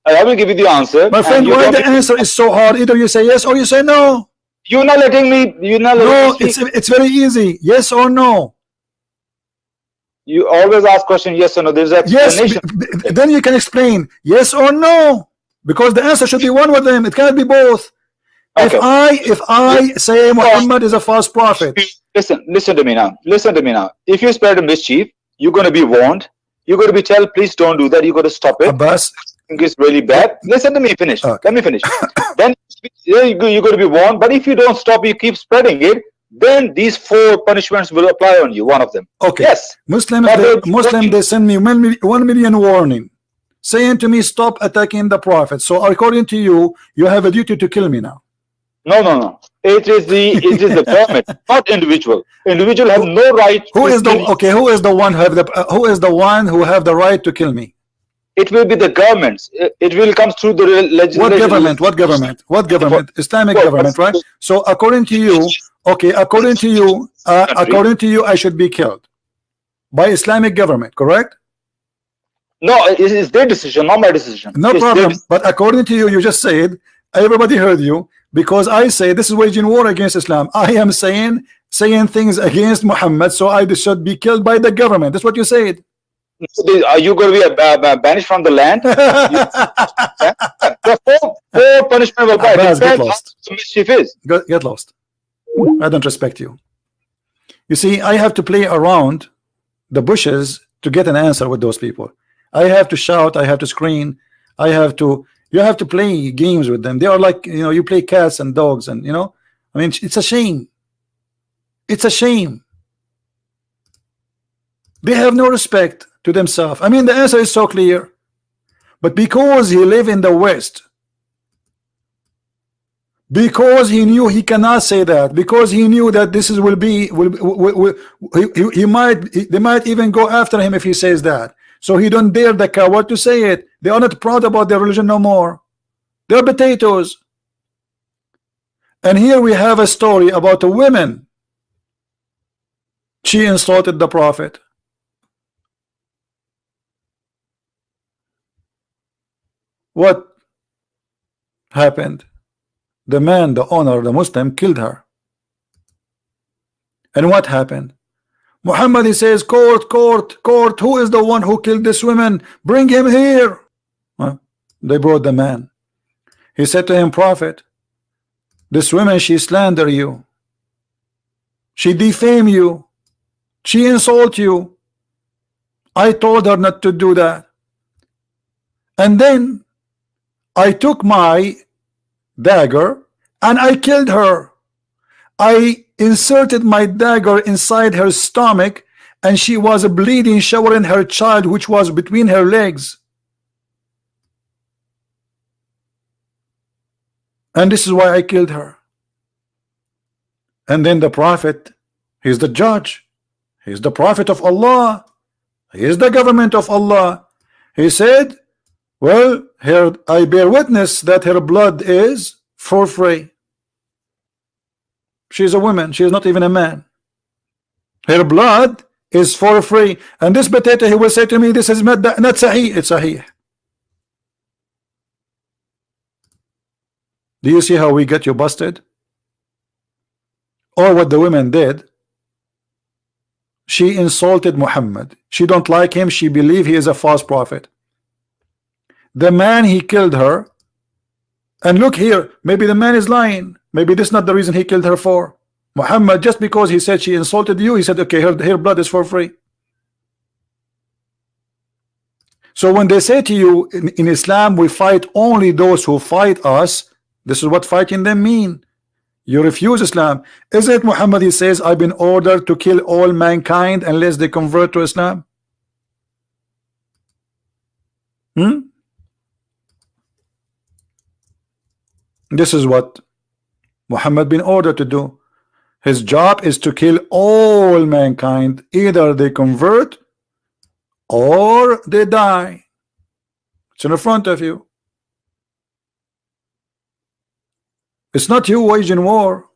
S3: I will give you the answer.
S1: My friend, why the answer is so hard? Either you say yes or you say no.
S3: You're not letting me.
S1: No, it's very easy. Yes or no.
S3: You always ask question yes or no. There's an explanation.
S1: Yes, then you can explain yes or no, because the answer should be one of them. It cannot be both. Okay. If I say Muhammad is a false prophet.
S3: Listen to me now. Listen to me now. If you spread a mischief, you're going to be warned. You're going to be told, please don't do that. You got to stop it.
S1: Abbas,
S3: it's really bad. Listen to me. Finish. Okay. Let me finish. Then you're going to be warned. But if you don't stop, you keep spreading it. Then these 4 punishments will apply on you. One of them.
S1: Okay.
S3: Yes.
S1: Muslim, they send me 1 million warning, saying to me, stop attacking the Prophet. So according to you, you have a duty to kill me now.
S3: No. It is the government, not individual. Individual have no right.
S1: Who is the one who have the right to kill me?
S3: It will be the governments. It will come through the legislation.
S1: What government? What government? What government? Islamic government, right? So according to you, okay, according to you, I should be killed by Islamic government, correct?
S3: No, it's their decision, not my decision.
S1: No problem. But according to you, you just said, everybody heard you, because I say this is waging war against Islam. I am saying things against Muhammad, so I should be killed by the government. That's what you said.
S3: Are you going to be banished from the land? The four punishment will be.
S1: Get lost.
S3: Mischief is.
S1: Get lost. I don't respect you. You see, I have to play around the bushes to get an answer with those people. I have to shout, I have to scream, you have to play games with them. They are like, you know, you play cats and dogs, and you know, I mean, it's a shame. It's a shame. They have no respect to themselves. I mean, the answer is so clear, but because he live in the West, because he knew he cannot say that, because he knew that this is they might even go after him if he says that. So he don't dare the coward to say it. They are not proud about their religion no more. They're potatoes. And here we have a story about a woman. She insulted the Prophet. What happened? The man, the owner, the Muslim, killed her. And what happened? Muhammad, he says, court, court, court, who is the one who killed this woman? Bring him here. They brought the man. He said to him, Prophet, this woman, she slander you. She defame you. She insult you. I told her not to do that. And then I took my dagger and I killed her. I inserted my dagger inside her stomach, and she was bleeding, showering her child, which was between her legs. And this is why I killed her. And then the Prophet, he's the judge, he's the Prophet of Allah, he is the government of Allah. He said, well, here I bear witness that her blood is for free. She's a woman, she is not even a man. Her blood is for free. And this potato, he will say to me, this is not sahih. It's sahih. Do you see how we get you busted? Or what the women did? She insulted Muhammad. She don't like him. She believe he is a false prophet. The man, he killed her. And look here, maybe the man is lying. Maybe this is not the reason he killed her for. Muhammad, just because he said she insulted you, he said, okay, her blood is for free. So when they say to you, in Islam, we fight only those who fight us, this is what fighting them mean. You refuse Islam. Isn't it Muhammad, he says, I've been ordered to kill all mankind unless they convert to Islam? This is what Muhammad been ordered to do. His job is to kill all mankind. Either they convert or they die. It's in front of you. It's not you waging war.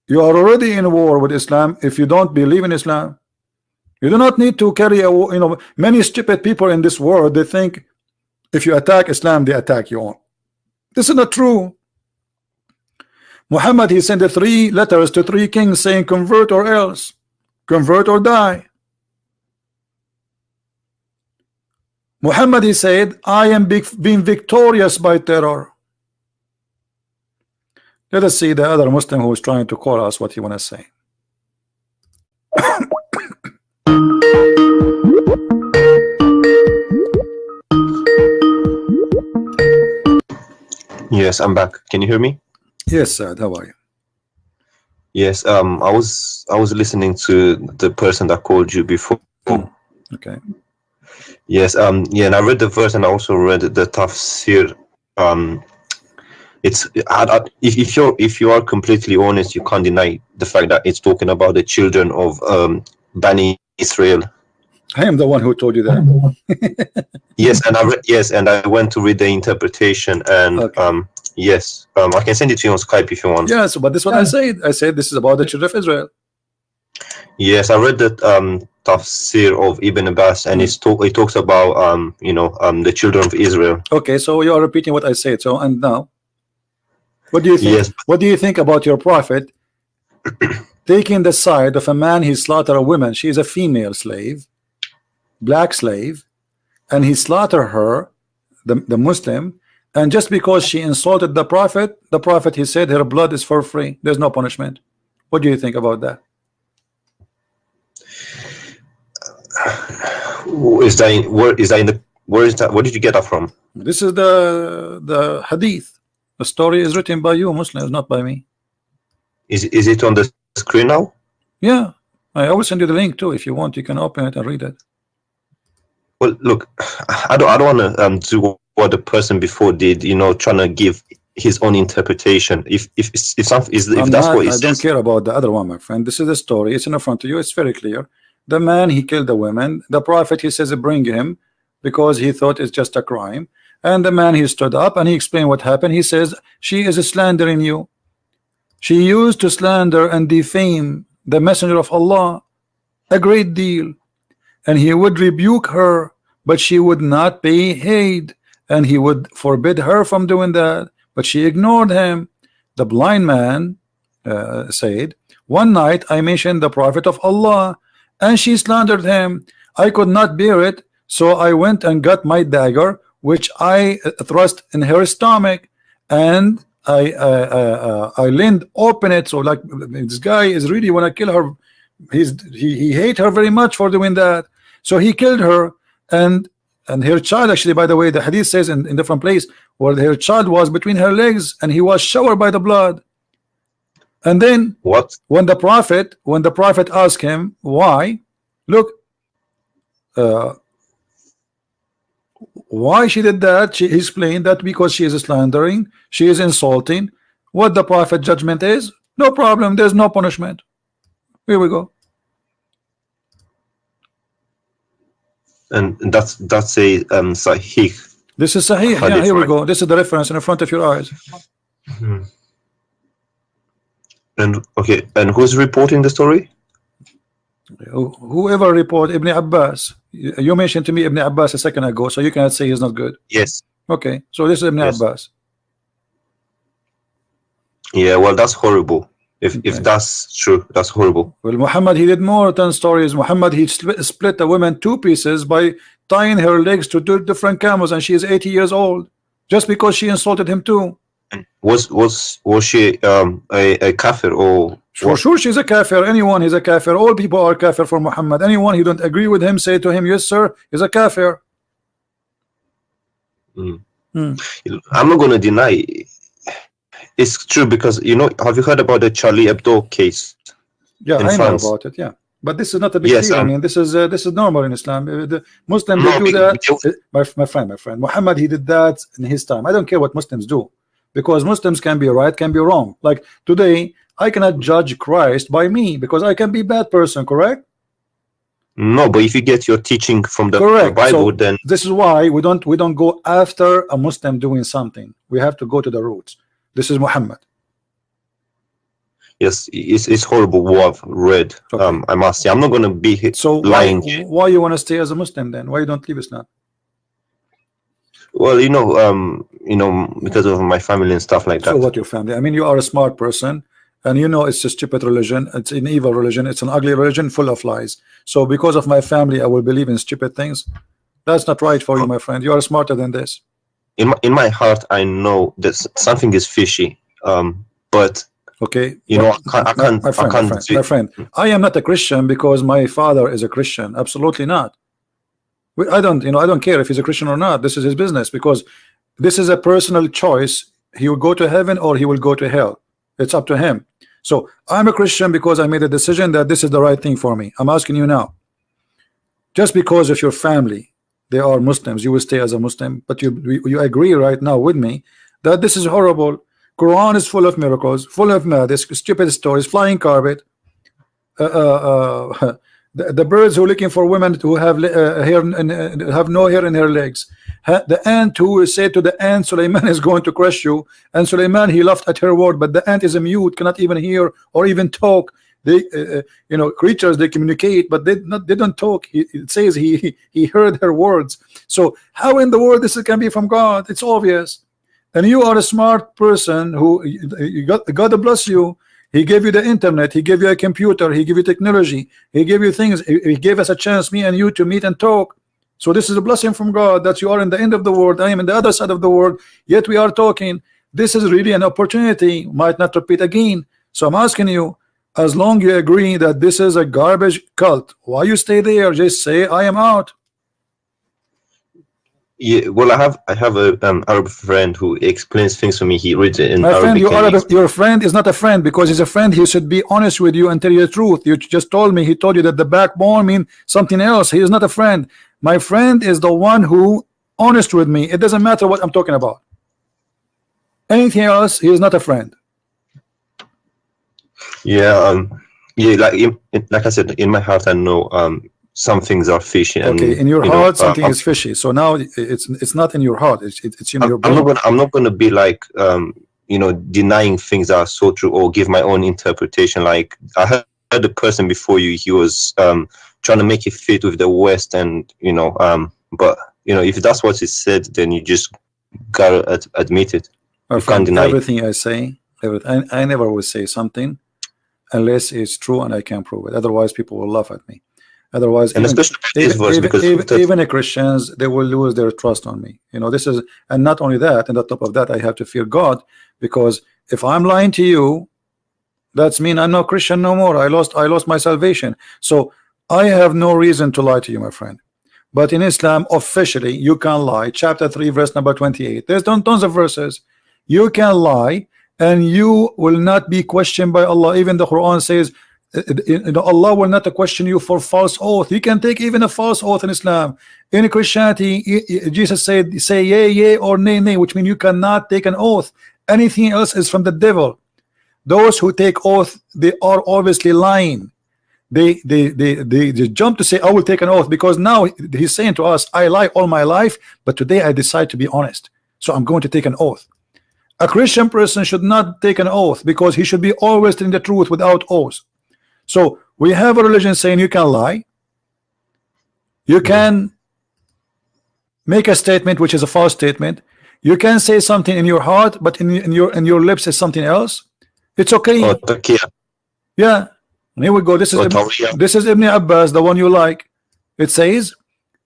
S1: You are already in war with Islam if you don't believe in Islam. You do not need to carry a war. You know, many stupid people in this world, they think if you attack Islam, they attack you. This is not true. Muhammad, he sent 3 letters to 3 kings saying convert or else, convert or die. Muhammad, he said, I am being victorious by terror. Let us see the other Muslim who is trying to call us what he want to say.
S2: Yes, I'm back. Can you hear me?
S1: Yes, sir. How are you?
S2: Yes, I was listening to the person that called you before.
S1: Okay.
S2: Yes, yeah, and I read the verse and I also read the tafsir. It's if you are completely honest, you can't deny the fact that it's talking about the children of Bani Israel.
S1: I am the one who told you that.
S2: Yes, and I went to read the interpretation, and
S1: Okay.
S2: yes, I can send it to you on Skype if you want.
S1: Yes, but this is what I said. I said this is about the children of Israel.
S2: Yes, I read that tafsir of Ibn Abbas, and it talks about the children of Israel.
S1: Okay, so you are repeating what I said. So, and now, what do you think?
S2: Yes.
S1: What do you think about your prophet taking the side of a man? He slaughtered a woman. She is a female slave, black slave, and he slaughtered her, the Muslim, and just because she insulted the prophet, he said her blood is for free. There's no punishment. What do you think about that?
S2: Where is that? Where did you get that from?
S1: This is the hadith. The story is written by you Muslims, not by me.
S2: Is it on the screen now?
S1: Yeah, I will send you the link too. If you want, you can open it and read it.
S2: Well, look, I don't want to do what the person before did. Trying to give his own interpretation. If that's what he
S1: I
S2: says.
S1: don't care about the other one, my friend. This is the story. It's in front of you. It's very clear. The man, he killed the women. The prophet, he says, bring him, because he thought it's just a crime. And the man, he stood up and he explained what happened. He says, she is slandering you. She used to slander and defame the messenger of Allah a great deal, and he would rebuke her, but she would not pay heed, and he would forbid her from doing that, but she ignored him. The blind man said, one night I mentioned the prophet of Allah, and she slandered him. I could not bear it, so I went and got my dagger, which I thrust in her stomach, and I leaned open it. So like, this guy is really want to kill her. He hate her very much for doing that. So he killed her, and her child, actually, by the way, the hadith says in different place where her child was between her legs, and he was showered by the blood. And then when the prophet asked him why, look, why she did that, he explained that because she is slandering, she is insulting. What the prophet judgment is, no problem, there's no punishment. Here we go.
S2: And that's a sahih.
S1: This is sahih. Yeah, here we go. This is the reference in front of your eyes.
S2: Hmm. And okay, and who's reporting the story?
S1: Whoever report Ibn Abbas. You mentioned to me Ibn Abbas a second ago, so you cannot say he's not good.
S2: Yes.
S1: Okay, so this is Ibn Abbas.
S2: Yeah, well, that's horrible. If that's true, that's horrible.
S1: Well, Muhammad, he did more than stories. Muhammad, he split a woman two pieces by tying her legs to two different camels, and she is 80 years old, just because she insulted him too.
S2: Was she a kafir or?
S1: For sure, she's a kafir. Anyone is a kafir. All people are kafir for Muhammad. Anyone who don't agree with him, say to him, yes, sir, is a kafir.
S2: I'm not going to deny it's true, because have you heard about the Charlie Hebdo case?
S1: Yeah, I
S2: France?
S1: know about it. Yeah, but this is not a big deal. I mean, this is normal in Islam. The Muslims they do that. My friend, Muhammad, he did that in his time. I don't care what Muslims do, because Muslims can be right, can be wrong. Like today, I cannot judge Christ by me, because I can be a bad person, correct?
S2: No, but if you get your teaching from the Bible, so then
S1: this is why we don't go after a Muslim doing something. We have to go to the roots. This is Muhammad.
S2: Yes, it's horrible what I've read. Okay. I must say, I'm not going to be lying.
S1: Why you want to stay as a Muslim then? Why you don't leave Islam?
S2: Well, because of my family and stuff like that.
S1: So what, your family? I mean, you are a smart person, and it's a stupid religion. It's an evil religion. It's an ugly religion full of lies. So because of my family, I will believe in stupid things. That's not right for you, my friend. You are smarter than this.
S2: In my heart, I know that something is fishy. But
S1: okay,
S2: I can't.
S1: My friend, I am not a Christian because my father is a Christian. Absolutely not. I don't care if he's a Christian or not. This is his business, because this is a personal choice. He will go to heaven or he will go to hell. It's up to him. So I'm a Christian because I made a decision that this is the right thing for me. I'm asking you now, just because of your family, they are Muslims, you will stay as a Muslim, but you agree right now with me that this is horrible. Quran is full of miracles, full of madness, stupid stories, flying carpet, The birds who are looking for women who have hair and have no hair in her legs. The ant who said to the ant, Suleiman is going to crush you, and Suleiman, he laughed at her word, but the ant is a mute, cannot even hear or even talk. They you know, creatures, they communicate, but they don't talk. It says he heard her words. So how in the world this can be from God? It's obvious. And you are a smart person who God bless you. He gave you the internet, he gave you a computer, he gave you technology, he gave you things, he gave us a chance, me and you, to meet and talk. So this is a blessing from God that you are in the end of the world, I am in the other side of the world, yet we are talking. This is really an opportunity, might not repeat again. So I'm asking you, as long you agree that this is a garbage cult, why you stay there? Just say I am out.
S2: Yeah, well, I have a Arab friend who explains things to me. He reads it in
S1: My
S2: Arabic.
S1: friend, your friend is not a friend, because he's a friend. He should be honest with you and tell you the truth. You just told me, he told you that the backbone means something else. He is not a friend. My friend is the one who honest with me. It doesn't matter what I'm talking about. Anything else, he is not a friend.
S2: Yeah, yeah, like I said, in my heart, I know some things are fishy. And,
S1: okay, in your heart, something is fishy. So now it's not in your heart. It's in your brain.
S2: I'm not gonna be like you know, denying things that are so true or give my own interpretation. Like I heard the person before you, he was trying to make it fit with the West, and you know, but you know, if that's what he said, then you just gotta admit it.
S1: My
S2: You
S1: friend,
S2: can't deny
S1: everything
S2: it.
S1: I say, I never will say something unless it's true and I can prove it. Otherwise, people will laugh at me. Otherwise,
S2: And especially this verse, because
S1: even the Christians, they will lose their trust on me. You know, this is, and not only that, and on top of that, I have to fear God, because if I'm lying to you, that's mean I'm not Christian no more. I lost my salvation. So I have no reason to lie to you, my friend. But in Islam, officially, you can lie. Chapter 3, verse number 28. There's tons of verses. You can lie, and you will not be questioned by Allah. Even the Quran says, Allah will not question you for false oath. You can take even a false oath in Islam. In Christianity, Jesus said, say yea, yea, or nay, nay, which means you cannot take an oath. Anything else is from the devil. Those who take oath, they are obviously lying. They jump to say, I will take an oath, because now he's saying to us, I lie all my life, but today I decide to be honest, so I'm going to take an oath. A Christian person should not take an oath, because he should be always telling the truth without oath. So we have a religion saying you can lie, you can make a statement which is a false statement, you can say something in your heart, but in your lips is something else. It's okay. Yeah. And here we go. This is Ibn Abbas, the one you like. It says,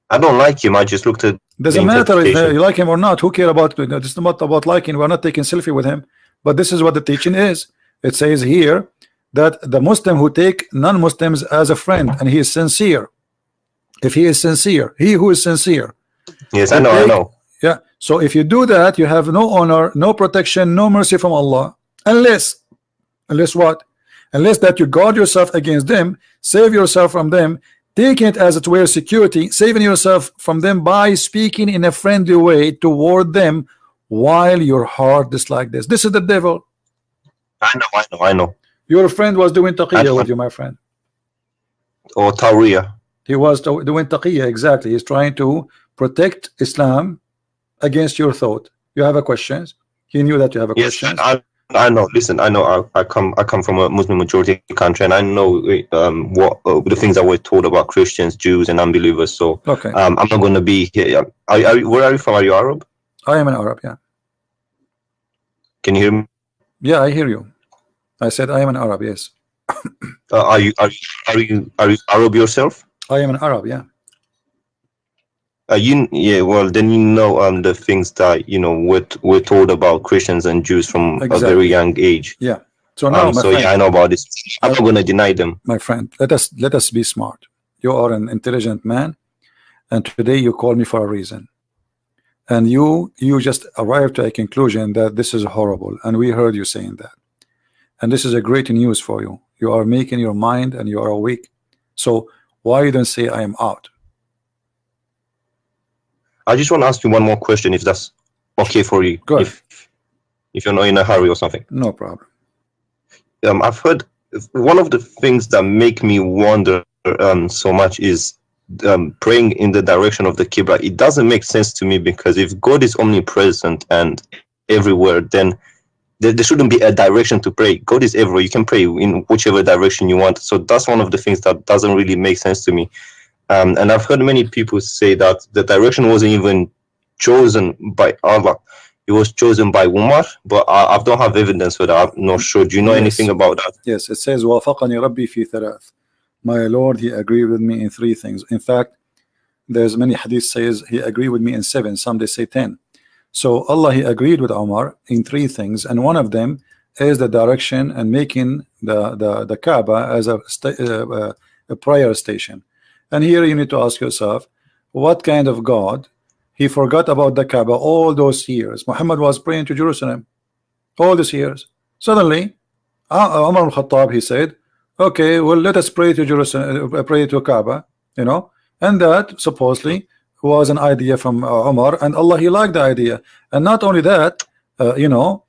S2: I don't like him. I just looked at.
S1: Doesn't matter if you like him or not. Who care about it? It's not about liking. We're not taking selfie with him. But this is what the teaching is. It says here that the Muslim who take non-Muslims as a friend, and he is sincere. If he is sincere, he who is sincere.
S2: Yes, I know. I know.
S1: Yeah. So if you do that, you have no honor, no protection, no mercy from Allah, unless what? Unless that you guard yourself against them, save yourself from them, taking it as it were security, saving yourself from them by speaking in a friendly way toward them while your heart dislikes this. This is the devil.
S2: I know.
S1: Your friend was doing taqiyya with you, my friend.
S2: Or Tawriya.
S1: He was doing taqiyya, exactly. He's trying to protect Islam against your thought. You have a questions? He knew that you have a question.
S2: I know. Listen, I know. I come from a Muslim majority country, and I know what the things that we're told about Christians, Jews, and unbelievers. So,
S1: okay,
S2: I'm not going to be here. Where are you from? Are you Arab?
S1: I am an Arab. Yeah.
S2: Can you hear me?
S1: Yeah, I hear you. I said I am an Arab. Yes.
S2: Are you Arab yourself?
S1: I am an Arab. Yeah.
S2: Yeah, well, then you know the things that we're told about Christians and Jews from a very young age.
S1: Yeah. So now, my friend,
S2: yeah, I know about this. I'm not going to deny them.
S1: My friend, let us be smart. You are an intelligent man, and today you call me for a reason, and you just arrived to a conclusion that this is horrible, and we heard you saying that, and this is a great news for you. You are making your mind, and you are awake. So why you don't say I am out?
S2: I just want to ask you one more question, if that's okay for you.
S1: Go ahead.
S2: If you're not in a hurry or something.
S1: No problem.
S2: I've heard one of the things that make me wonder so much is praying in the direction of the Qibla. It doesn't make sense to me, because if God is omnipresent and everywhere, then there shouldn't be a direction to pray. God is everywhere. You can pray in whichever direction you want. So that's one of the things that doesn't really make sense to me. And I've heard many people say that the direction wasn't even chosen by Allah. It was chosen by Umar, but I don't have evidence for that. I'm not sure. Do you know anything about that?
S1: Yes, it says وافقني ربي في ثلاث. My Lord, he agreed with me in 3 things. In fact, there's many hadith says he agreed with me in 7. Some they say 10. So Allah, he agreed with Umar in 3 things, and one of them is the direction and making the Kaaba as a prayer station. And here you need to ask yourself, what kind of God? He forgot about the Kaaba all those years. Muhammad was praying to Jerusalem all these years. Suddenly, Umar al-Khattab, he said, okay, well, let us pray to Jerusalem, pray to Kaaba, you know, and that supposedly was an idea from Umar, and Allah, he liked the idea. And not only that, you know,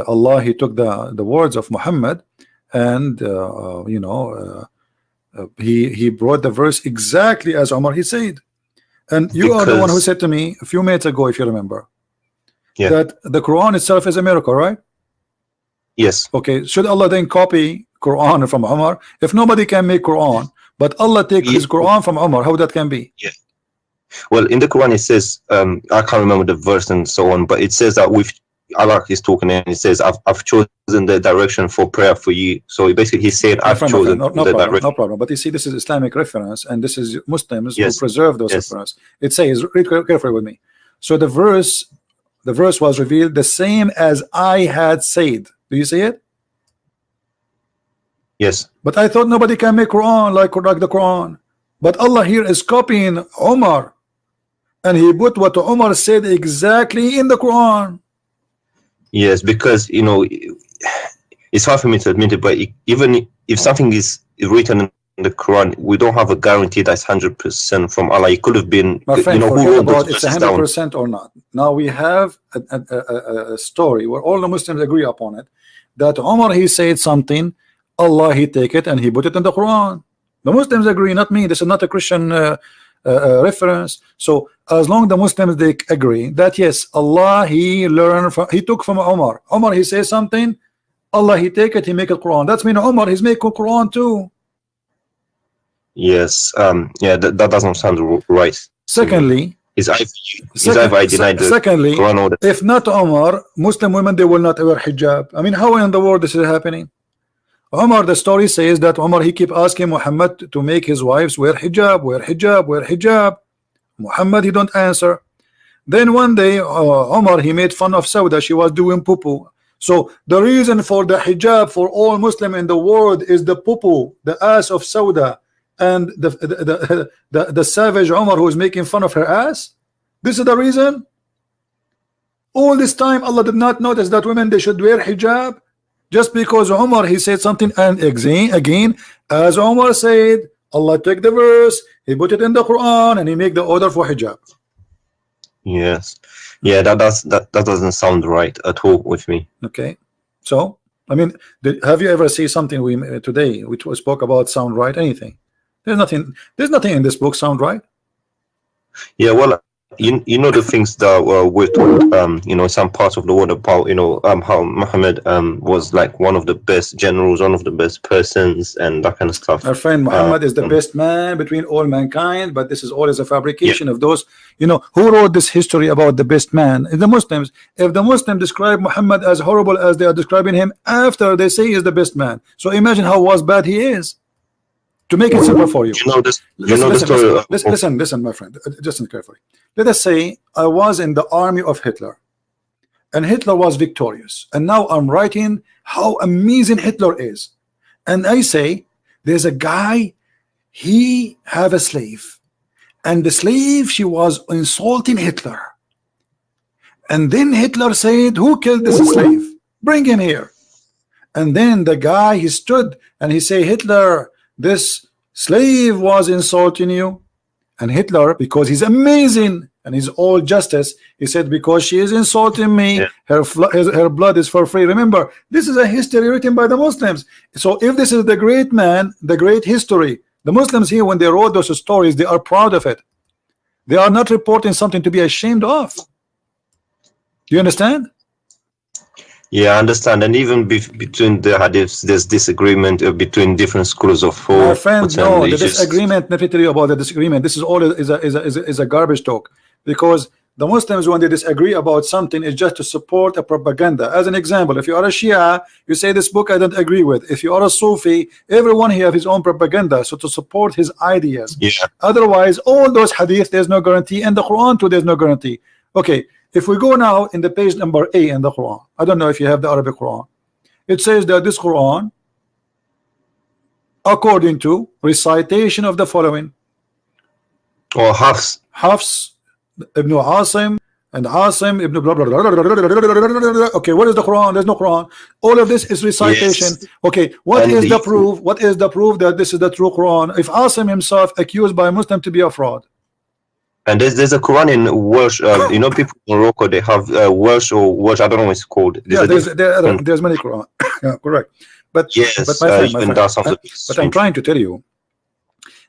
S1: Allah, he took the words of Muhammad, and you know, he brought the verse exactly as Umar he said. And you are the one who said to me a few minutes ago, if you remember, that the Quran itself is a miracle, right?
S2: Yes.
S1: Okay, should Allah then copy Quran from Umar? If nobody can make Quran, but Allah take his Quran from Umar, how that can be?
S2: Yeah. Well, in the Quran it says, I can't remember the verse and so on, but it says that with Allah is talking, and it says, I've chosen the direction for prayer for you. So basically he said, I've chosen the direction.
S1: No problem. But you see, this is Islamic reference, and this is Muslims who preserve those references. It says, read carefully with me. So the verse was revealed the same as I had said. Do you see it?
S2: Yes.
S1: But I thought nobody can make Quran like the Quran. But Allah here is copying Umar, and he put what Umar said exactly in the Quran.
S2: Yes, because, you know, it's hard for me to admit it, but even if something is written in the Quran, we don't have a guarantee that's 100% from Allah. It could have been,
S1: my friend,
S2: you know, who wrote
S1: about it's 100% or not. Now we have a story where all the Muslims agree upon it, that Umar, he said something, Allah, he take it and he put it in the Quran. The Muslims agree, not me. This is not a Christian reference. So as long as the Muslims, they agree that yes, Allah, he learned from, he took from Umar. Umar, he says something, Allah, he take it, he make it Quran. That's mean Umar, he's making Quran too.
S2: Yes. Yeah, that doesn't sound right.
S1: Secondly,
S2: Secondly,
S1: if not Umar, Muslim women, they will not wear hijab. I mean, how in the world this is happening? Umar, the story says that Umar, he keep asking Muhammad to make his wives wear hijab, wear hijab, wear hijab. Muhammad, he don't answer. Then one day, Umar, he made fun of Sauda. She was doing poo-poo. So the reason for the hijab for all Muslim in the world is the poo-poo, the ass of Sauda, and the savage Umar who is making fun of her ass. This is the reason. All this time, Allah did not notice that women, they should wear hijab. Just because Umar, he said something, and again, as Umar said, Allah took the verse, he put it in the Quran, and he make the order for hijab.
S2: Yes. Yeah, that doesn't sound right at all with me.
S1: Okay. So, I mean, have you ever seen something we today which was spoke about sound right? Anything? There's nothing in this book sound right.
S2: Yeah, well, you know the things that we're told, you know, some parts of the world about, you know, how Muhammad was like one of the best generals, one of the best persons, and that kind of stuff.
S1: Our friend Muhammad is the best man between all mankind, but this is always a fabrication of those, you know, who wrote this history about the best man? The Muslims. If the Muslims describe Muhammad as horrible as they are describing him after they say he is the best man, so imagine how bad he is. To make it simple for you, listen, my friend, listen carefully. Let us say I was in the army of Hitler, and Hitler was victorious, and now I'm writing how amazing Hitler is, and I say there's a guy, he have a slave, and the slave, she was insulting Hitler, and then Hitler said, who killed this slave? Bring him here. And then the guy, he stood and he say, Hitler, this slave was insulting you. And Hitler, because he's amazing and he's all justice, he said, because she is insulting me, her blood is for free. Remember, this is a history written by the Muslims. So if this is the great man, the great history, The Muslims here, when they wrote those stories, they are proud of it. They are not reporting something to be ashamed of. Do you understand?
S2: Yeah, I understand. And even between the hadiths, there's disagreement between different schools of
S1: My
S2: thought.
S1: friend, no, the disagreement, let me tell you about the disagreement. This is all is a garbage talk, because the Muslims, when they disagree about something, is just to support a propaganda. As an example, if you are a Shia, you say this book I don't agree with. If you are a Sufi, everyone here have his own propaganda, so to support his ideas.
S2: Yeah.
S1: Otherwise, all those hadith, there's no guarantee, and the Quran too, there's no guarantee. Okay, if we go now in the page number A in the Quran, I don't know if you have the Arabic Quran. It says that this Quran, according to recitation of the following,
S2: or
S1: Hafs ibn Asim and Asim ibn blah, blah, blah, blah, blah, blah. Okay, what is the Quran? There's no Quran. All of this is recitation.
S2: Yes.
S1: Okay, what is the proof? What is the proof that this is the true Quran? If Asim himself accused by a Muslim to be a fraud.
S2: And there's a Quran in Welsh. You know, people in Morocco, they have Welsh or Welsh. I don't know what it's called.
S1: There's many Quran. Yeah, correct. But
S2: yes,
S1: but my friend, but I'm trying to tell you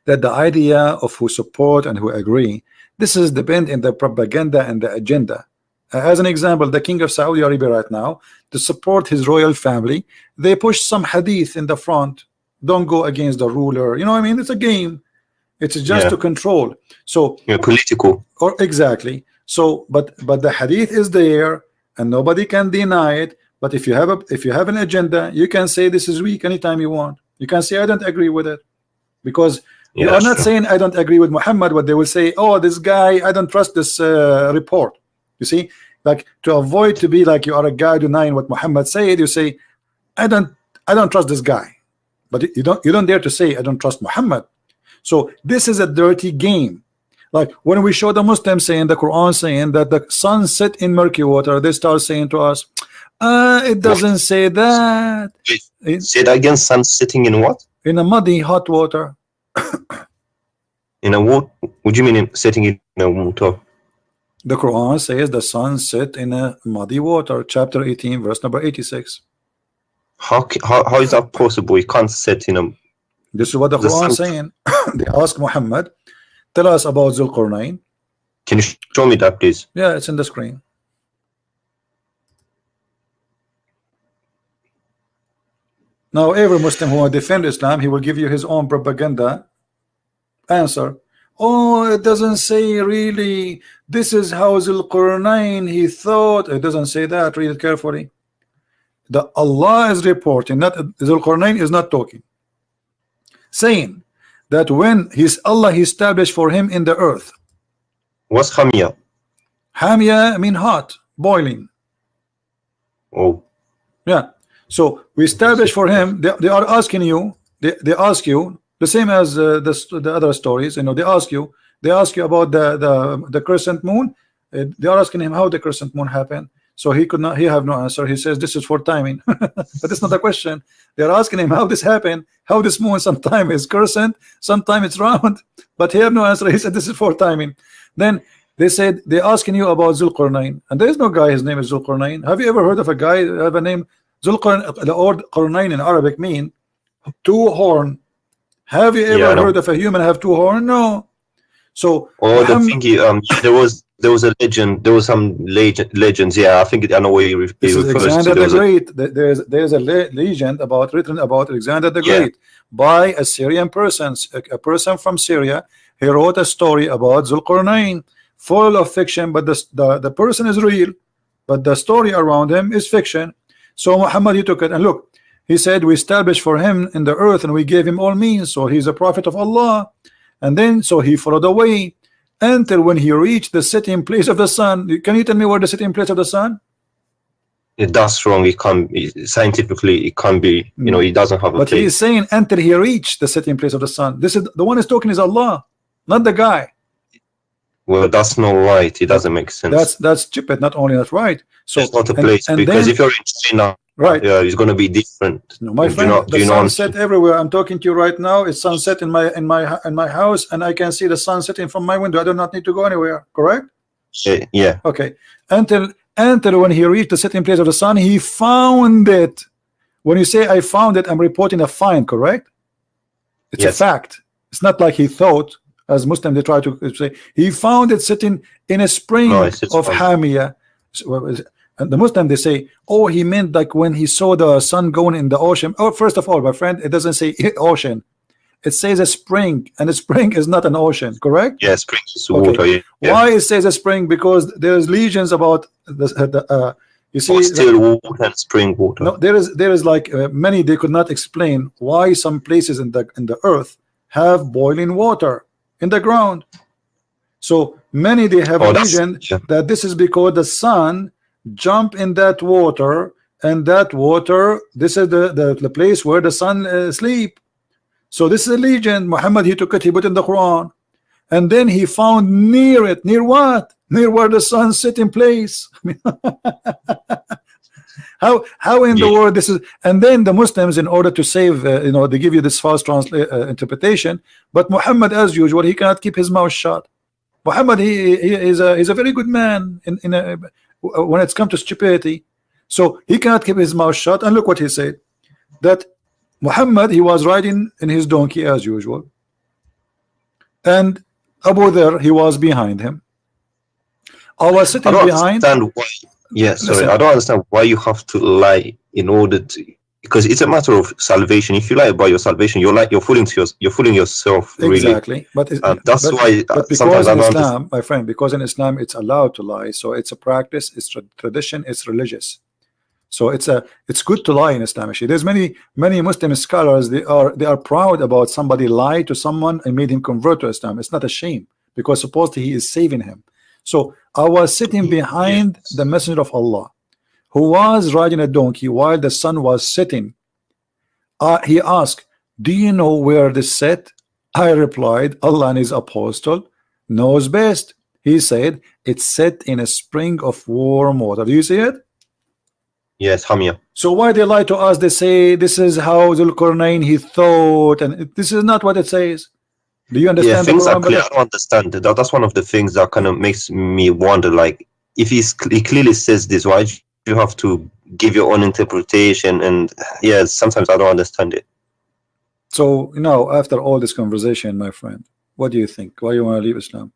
S1: that the idea of who support and who agree, this is depend in the propaganda and the agenda. As an example, the king of Saudi Arabia right now, to support his royal family, they push some hadith in the front. Don't go against the ruler. You know what I mean? It's a game. It's just to control. So
S2: political.
S1: Or exactly. So, but the hadith is there, and nobody can deny it. But if you have an agenda, you can say this is weak anytime you want. You can say I don't agree with it, because you are not saying I don't agree with Muhammad. What they will say, oh, this guy, I don't trust this report. You see, like to avoid to be like you are a guy denying what Muhammad said. You say, I don't trust this guy, but you don't dare to say I don't trust Muhammad. So this is a dirty game. Like when we show the Muslims saying the Quran saying that the sun set in murky water, they start saying to us, it doesn't say that.
S2: Say that again. Sun sitting in what?
S1: In a muddy hot water.
S2: In a what? What do you mean sitting in a water?
S1: The Quran says the sun set in a muddy water. Chapter 18, verse number 86.
S2: How is that possible? You can't sit in a.
S1: This is what the Quran is saying. They ask Muhammad, tell us about Zulqarnain.
S2: Can you show me that, please?
S1: Yeah, it's in the screen. Now, every Muslim who will defend Islam, he will give you his own propaganda answer. Oh, it doesn't say really. This is how Zulqarnain he thought. It doesn't say that. Read it carefully. The Allah is reporting, not Zulqarnain is not talking, saying that when Allah he established for him in the earth.
S2: What's Hamia?
S1: Hamia mean hot, boiling.
S2: Oh.
S1: Yeah. So we established for him. They are asking you. They ask you the same as the other stories. You know, they ask you about the crescent moon. They are asking him how the crescent moon happened. So he could not. He have no answer. He says this is for timing. But it's not a question. They are asking him how this happened. How this moon sometime is crescent, sometime it's round. But he have no answer. He said this is for timing. Then they said they're asking you about Zulqarnain, and there is no guy. His name is Zulqarnain. Have you ever heard of a guy have a name Zulqarnain? The word Qarnain in Arabic mean two horn. Have you ever heard of a human have two horn? No. So
S2: the thingy, there was a legend. There was some legends. Yeah, I think I know where you refer to.
S1: Alexander the Great. There's a legend written about Alexander the Great by a Syrian person. A person from Syria. He wrote a story about Zulqarnain, full of fiction, but the person is real, but the story around him is fiction. So Muhammad, he took it and look. He said we established for him in the earth and we gave him all means. So he's a prophet of Allah. And then so he followed the way until when he reached the setting place of the sun. Can you tell me where the setting place of the sun?
S2: That's wrong. It can't scientifically. It can't be. You know, he doesn't have a.
S1: But he is saying until he reached the setting place of the sun. This is the one is talking is Allah, not the guy.
S2: Well, that's not right. It doesn't make sense.
S1: That's stupid. Not only not right. So
S2: it's not a place because if you're in China.
S1: Right.
S2: Yeah, it's going to be different.
S1: No, my friend, the sunset everywhere. I'm talking to you right now. It's sunset in my house, and I can see the sun setting from my window. I do not need to go anywhere. Correct?
S2: Yeah.
S1: Okay. Until when he reached the setting place of the sun, he found it. When you say I found it, I'm reporting a find. Correct? It's a fact. It's not like he thought, as Muslim they try to say. He found it sitting in a spring
S2: No,
S1: of Hamia. And the Muslim they say, oh, he meant like when he saw the sun going in the ocean. Oh, first of all, my friend, it doesn't say ocean. It says a spring, and a spring is not an ocean, correct?
S2: Yeah, spring is water. Yeah.
S1: Why it says a spring? Because there's legions about the you see,
S2: still water and spring water.
S1: no, there is like many they could not explain why some places in the earth have boiling water in the ground. So many they have a legend that this is because the sun jump in that water, and that water, this is the place where the sun sleep. So this is a legend. Muhammad, he took it, he put in the Quran, and then he found near it, near what? Near where the sun sit in place. How in the world this is? And then the Muslims, in order to save, you know, they give you this false interpretation. But Muhammad, as usual, he cannot keep his mouth shut. Muhammad, he is a very good man when it's come to stupidity. So he cannot keep his mouth shut. And look what he said, that Muhammad, he was riding in his donkey as usual, and Abu Dharr, he was behind him. I was sitting behind.
S2: Yeah, sorry, I don't understand why you have to lie in order to, because it's a matter of salvation. If you lie about your salvation, you're fooling yourself. Really.
S1: Exactly, but
S2: that's why.
S1: But because in Islam, my friend, because in Islam it's allowed to lie, so it's a practice, it's tradition, it's religious. So it's good to lie in Islam. Actually, there's many Muslim scholars, they are proud about somebody lied to someone and made him convert to Islam. It's not a shame, because supposedly he is saving him. So I was sitting behind the Messenger of Allah, who was riding a donkey while the sun was setting. He asked, do you know where this set? I replied, Allah and his apostle knows best. He said, it's set in a spring of warm water. Do you see it?
S2: Yes, Hamia.
S1: So why they lie to us? They say this is how Zulqarnain he thought, and this is not what it says. Do you understand?
S2: Yeah, things are clear. I don't understand. That's one of the things that kind of makes me wonder. Like, if he clearly says this, why do you have to give your own interpretation? And yeah, sometimes I don't understand it.
S1: So now, after all this conversation, my friend, what do you think? Why you want to leave Islam?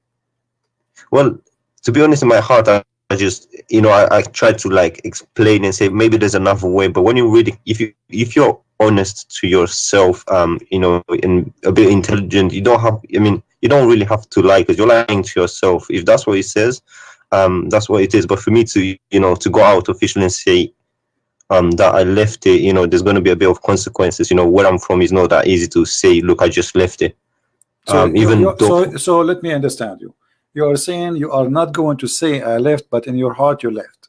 S2: Well, to be honest, in my heart, I just, you know, I try to like explain and say maybe there's another way. But when you read it, if you're honest to yourself, you know, and a bit intelligent, you don't have, I mean, you don't really have to lie, because you're lying to yourself. If that's what it says, that's what it is. But for me to, you know, to go out officially and say that I left it, you know, there's going to be a bit of consequences. You know, where I'm from is not that easy to say, look, I just left it.
S1: So so let me understand you. You are saying you are not going to say I left, but in your heart you left.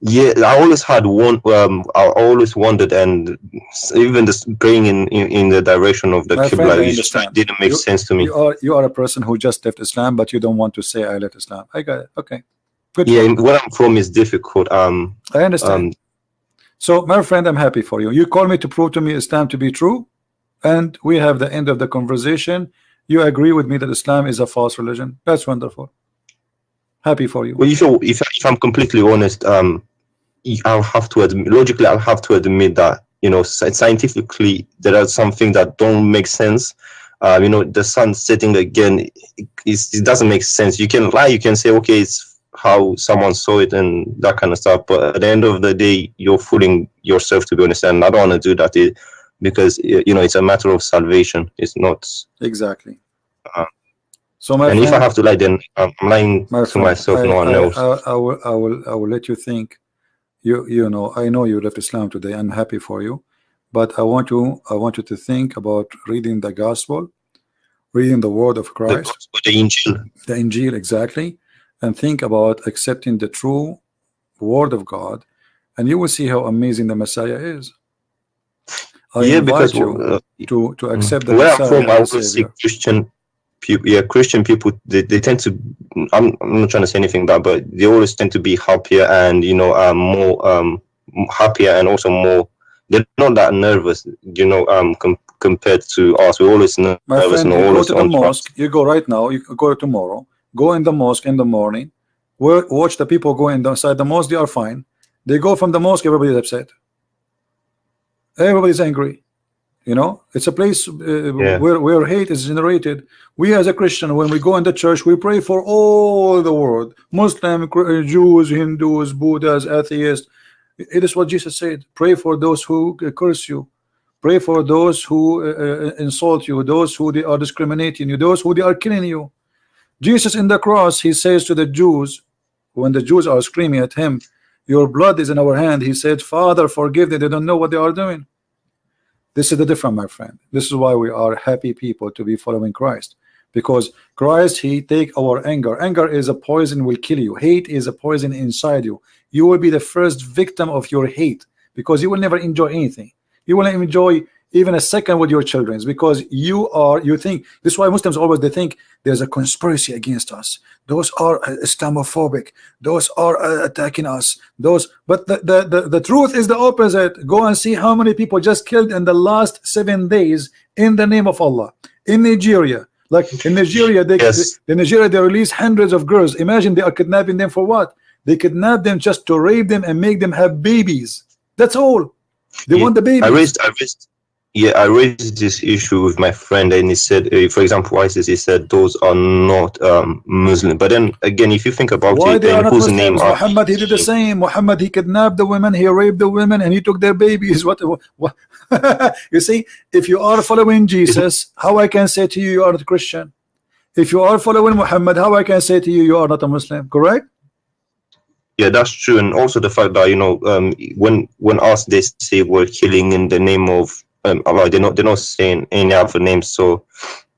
S2: Yeah, I always had one. I always wondered, and even this praying in the direction of the Qibla didn't make sense to me.
S1: You are a person who just left Islam, but you don't want to say I left Islam. I got it. Okay, good.
S2: Yeah, where I'm from is difficult.
S1: I understand. So, my friend, I'm happy for you. You call me to prove to me Islam to be true, and we have the end of the conversation. You agree with me that Islam is a false religion. That's wonderful. Happy for you.
S2: Well, if I'm completely honest, I'll have to admit, logically, I'll have to admit that, you know, scientifically, there are some things that don't make sense. You know, the sun setting again, it doesn't make sense. You can lie, you can say, okay, it's how someone saw it and that kind of stuff. But at the end of the day, you're fooling yourself, to be honest. And I don't want to do that because, you know, it's a matter of salvation. It's not.
S1: Exactly.
S2: So if I have to lie, then I'm lying to myself, no one else.
S1: I will let you think. You know, I know you left Islam today. I'm happy for you, but I want you to think about reading the gospel, reading the word of Christ,
S2: the
S1: Injil, exactly, and think about accepting the true word of God, and you will see how amazing the Messiah is. I invite you to accept the Messiah.
S2: Where I'm from, I also see Christian people. Yeah, Christian people, they tend to. I'm not trying to say anything bad, but they always tend to be happier and, you know, more happier and also more. They're not that nervous, you know, compared to us. We're always nervous.
S1: My friend, you go to the mosque. You go right now. You go tomorrow. Go in the mosque in the morning. Watch the people go inside the mosque. They are fine. They go from the mosque. Everybody is upset. Everybody's angry. You know, it's a place
S2: Yeah.
S1: where hate is generated. We as a Christian, when we go in the church, we pray for all the world, Muslim, Jews, Hindus, Buddhas, atheists. It is what Jesus said. Pray for those who curse you. Pray for those who insult you, those who they are discriminating you, those who they are killing you. Jesus in the cross, he says to the Jews, when the Jews are screaming at him, your blood is in our hand, he said, Father, forgive them, they don't know what they are doing. This is the difference, my friend. This is why we are happy people to be following Christ, because Christ, he take our anger. Anger is a poison, will kill you. Hate is a poison inside you. You will be the first victim of your hate, because you will never enjoy anything. You will not enjoy even a second with your children, because you think. This is why Muslims always, they think there's a conspiracy against us. Those are Islamophobic. Those are attacking us. But the truth is the opposite. Go and see how many people just killed in the last 7 days in the name of Allah in Nigeria. Like in Nigeria, in Nigeria they release hundreds of girls. Imagine they are kidnapping them for what? They kidnap them just to rape them and make them have babies. That's all. They want the babies.
S2: I raised this issue with my friend, and he said, for example, ISIS, he said those are not Muslim. But then again, if you think about
S1: why
S2: it,
S1: they are not
S2: whose
S1: Muslims?
S2: name
S1: Muhammad, he did the same. Muhammad, he kidnapped the women, he raped the women, and he took their babies. What? You see, if you are following Jesus, how I can say to you, you are not a Christian? If you are following Muhammad, how I can say to you, you are not a Muslim? Correct?
S2: Yeah, that's true. And also the fact that, you know, when asked, they say we're killing in the name of Allah, they're not saying any other names. So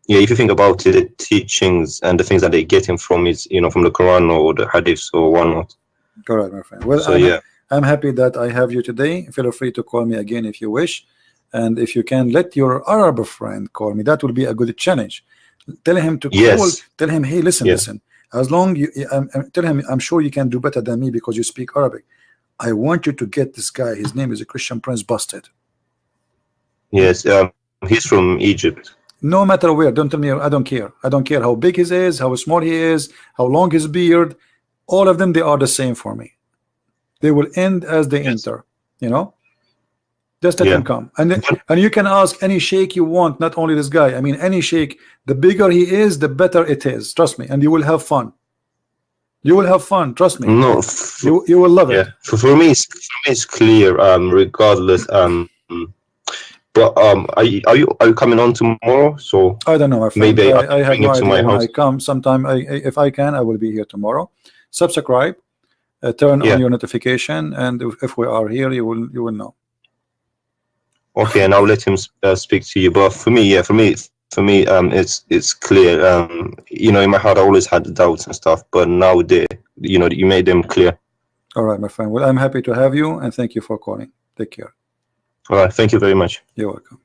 S2: yeah, if you think about it, the teachings and the things that they're getting from is, you know, from the Quran or the Hadith or whatnot.
S1: Correct, my friend. Well,
S2: so
S1: I'm happy that I have you today. Feel free to call me again if you wish, and if you can let your Arab friend call me, that will be a good challenge. Tell him to call. Tell him, hey, listen. As long you tell him, I'm sure you can do better than me because you speak Arabic. I want you to get this guy. His name is a Christian Prince Busted.
S2: Yes, he's from Egypt.
S1: No matter where, don't tell me. I don't care. I don't care how big he is, how small he is, how long his beard. All of them, they are the same for me. They will end as they enter. You know, just let him come, and you can ask any sheikh you want, not only this guy. I mean, any sheikh. The bigger he is, the better it is. Trust me, and you will have fun. You will have fun. Trust me.
S2: No,
S1: you will love it.
S2: For me, it's clear. Regardless. But are you coming on tomorrow? So
S1: I don't know, my friend.
S2: Maybe
S1: I have no idea when
S2: house.
S1: I come. Sometime, if I can, I will be here tomorrow. Subscribe, turn on your notification, and if we are here, you will know.
S2: Okay, and I'll let him speak to you. But for me, it's clear. You know, in my heart, I always had doubts and stuff, but now you made them clear.
S1: All right, my friend. Well, I'm happy to have you, and thank you for calling. Take care.
S2: All right, thank you very much.
S1: You're welcome.